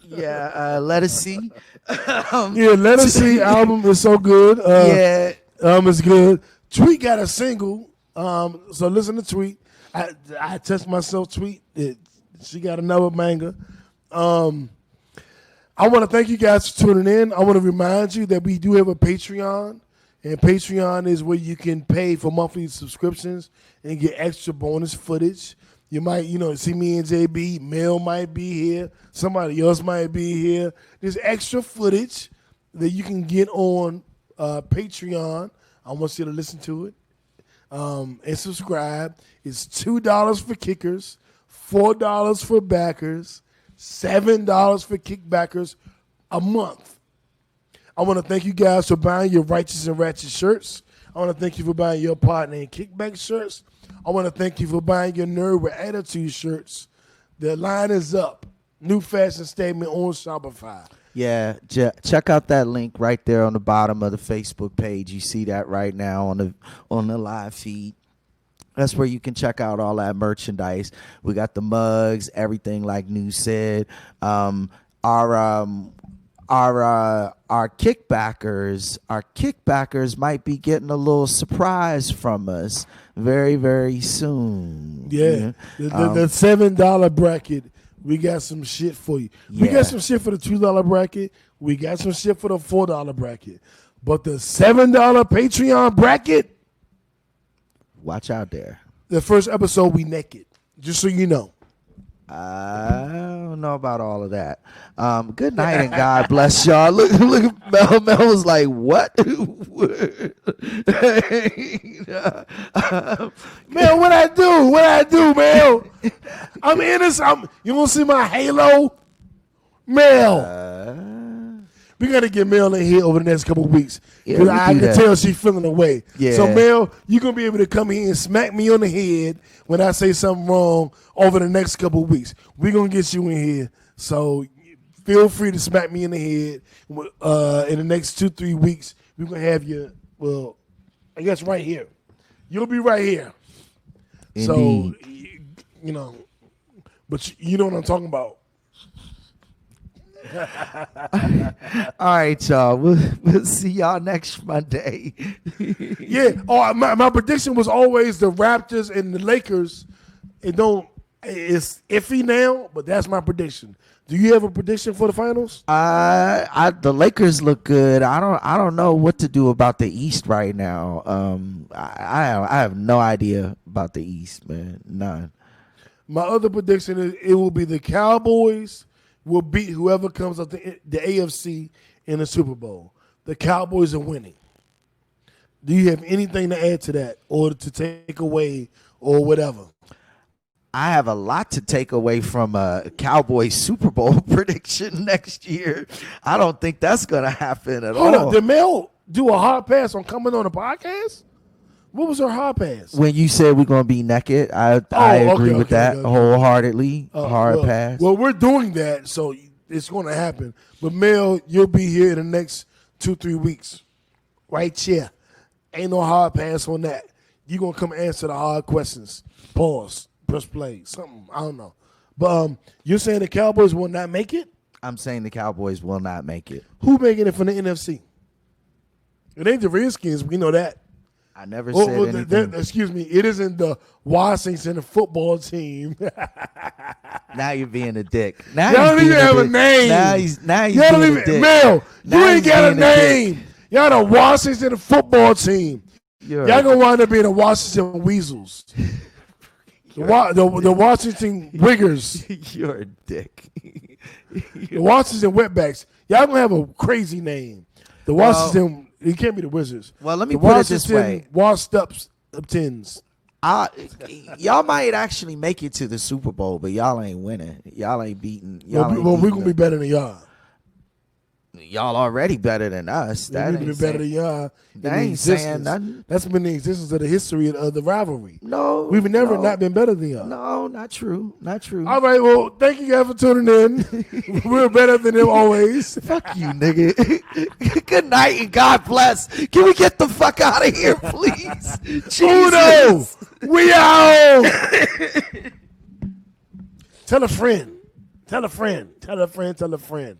S3: Lettucey.
S1: Lettucey album is so good. It's good. Tweet got a single. So listen to Tweet. I test myself, Tweet. She got another banger. I want to thank you guys for tuning in. I want to remind you that we do have a Patreon, and Patreon is where you can pay for monthly subscriptions and get extra bonus footage. You might, see me and JB. Mel might be here. Somebody else might be here. There's extra footage that you can get on Patreon. I want you to listen to it and subscribe. It's $2 for kickers, $4 for backers, $7 for kickbackers a month. I want to thank you guys for buying your Righteous and Ratchet shirts. I want to thank you for buying your Partner and Kickback shirts. I want to thank you for buying your Nerd with Attitude shirts. The line is up. New fashion statement on Shopify.
S3: Yeah, check out that link right there on the bottom of the Facebook page. You see that right now on the live feed. That's where you can check out all that merchandise. We got the mugs, everything like New said. Our kickbackers might be getting a little surprise from us very, very soon.
S1: Yeah, the $7 bracket. We got some shit for you. We got some shit for the $2 bracket. We got some shit for the $4 bracket. But the $7 Patreon bracket,
S3: watch out there.
S1: The first episode we naked. Just so you know.
S3: I don't know about all of that. Good night and God bless y'all. Look at Mel. Mel was like, what?
S1: Mel, what I do, Mel? I'm innocent. You want to see my halo? Mel. We got to get Mel in here over the next couple of weeks. Because I can tell she's feeling away.
S3: Yeah.
S1: So, Mel, you're going to be able to come here and smack me on the head when I say something wrong over the next couple of weeks. We're going to get you in here. So, feel free to smack me in the head. In the next 2-3 weeks, we're going to have you, well, I guess right here. You'll be right here.
S3: Indeed.
S1: So, you know, but you know what I'm talking about.
S3: All right, y'all. We'll see y'all next Monday.
S1: Yeah. Oh, my prediction was always the Raptors and the Lakers. It's iffy now, but that's my prediction. Do you have a prediction for the finals?
S3: The Lakers look good. I don't know what to do about the East right now. I have no idea about the East, man. None.
S1: My other prediction is it will be the Cowboys will beat whoever comes up the AFC in the Super Bowl. The Cowboys are winning. Do you have anything to add to that or to take away or whatever?
S3: I have a lot to take away from a Cowboys Super Bowl prediction next year. I don't think that's going to happen at all.
S1: Hold up. Did Mel do a hard pass on coming on the podcast? What was her hard pass?
S3: When you said we're going to be naked, I agree with that wholeheartedly. Hard pass.
S1: Well, we're doing that, so it's going to happen. But, Mel, you'll be here in the next 2-3 weeks. Right here. Ain't no hard pass on that. You're going to come answer the hard questions. Pause. Press play. Something. I don't know. But you're saying the Cowboys will not make it?
S3: I'm saying the Cowboys will not make it.
S1: Who making it from the NFC? It ain't the Redskins. We know that.
S3: I never said anything.
S1: Excuse me. It isn't the Washington football team.
S3: Now you're being a dick. Now
S1: y'all don't even have a name.
S3: Now he's being a dick.
S1: Mel, you ain't got a name. Y'all the Washington football team. Y'all gonna wind up being the Washington Weasels. The Washington Wiggers.
S3: You're a dick.
S1: The Washington Wetbacks. Y'all gonna have a crazy name. The Washington. It can't be the Wizards.
S3: Well, let me put it this way.
S1: Washed up tins.
S3: Y'all might actually make it to the Super Bowl, but y'all ain't winning. Y'all ain't beating.
S1: Well, we're going to be better than y'all.
S3: Y'all already better than us.
S1: That ain't be better than y'all.
S3: That ain't saying nothing.
S1: That's been the existence of the history of the rivalry.
S3: No.
S1: We've never not been better than y'all.
S3: No, not true. Not true.
S1: All right, well, thank you guys for tuning in. We're better than them always.
S3: Fuck you, nigga. Good night and God bless. Can we get the fuck out of here, please?
S1: Uno, we out. Tell a friend. Tell a friend. Tell a friend. Tell a friend.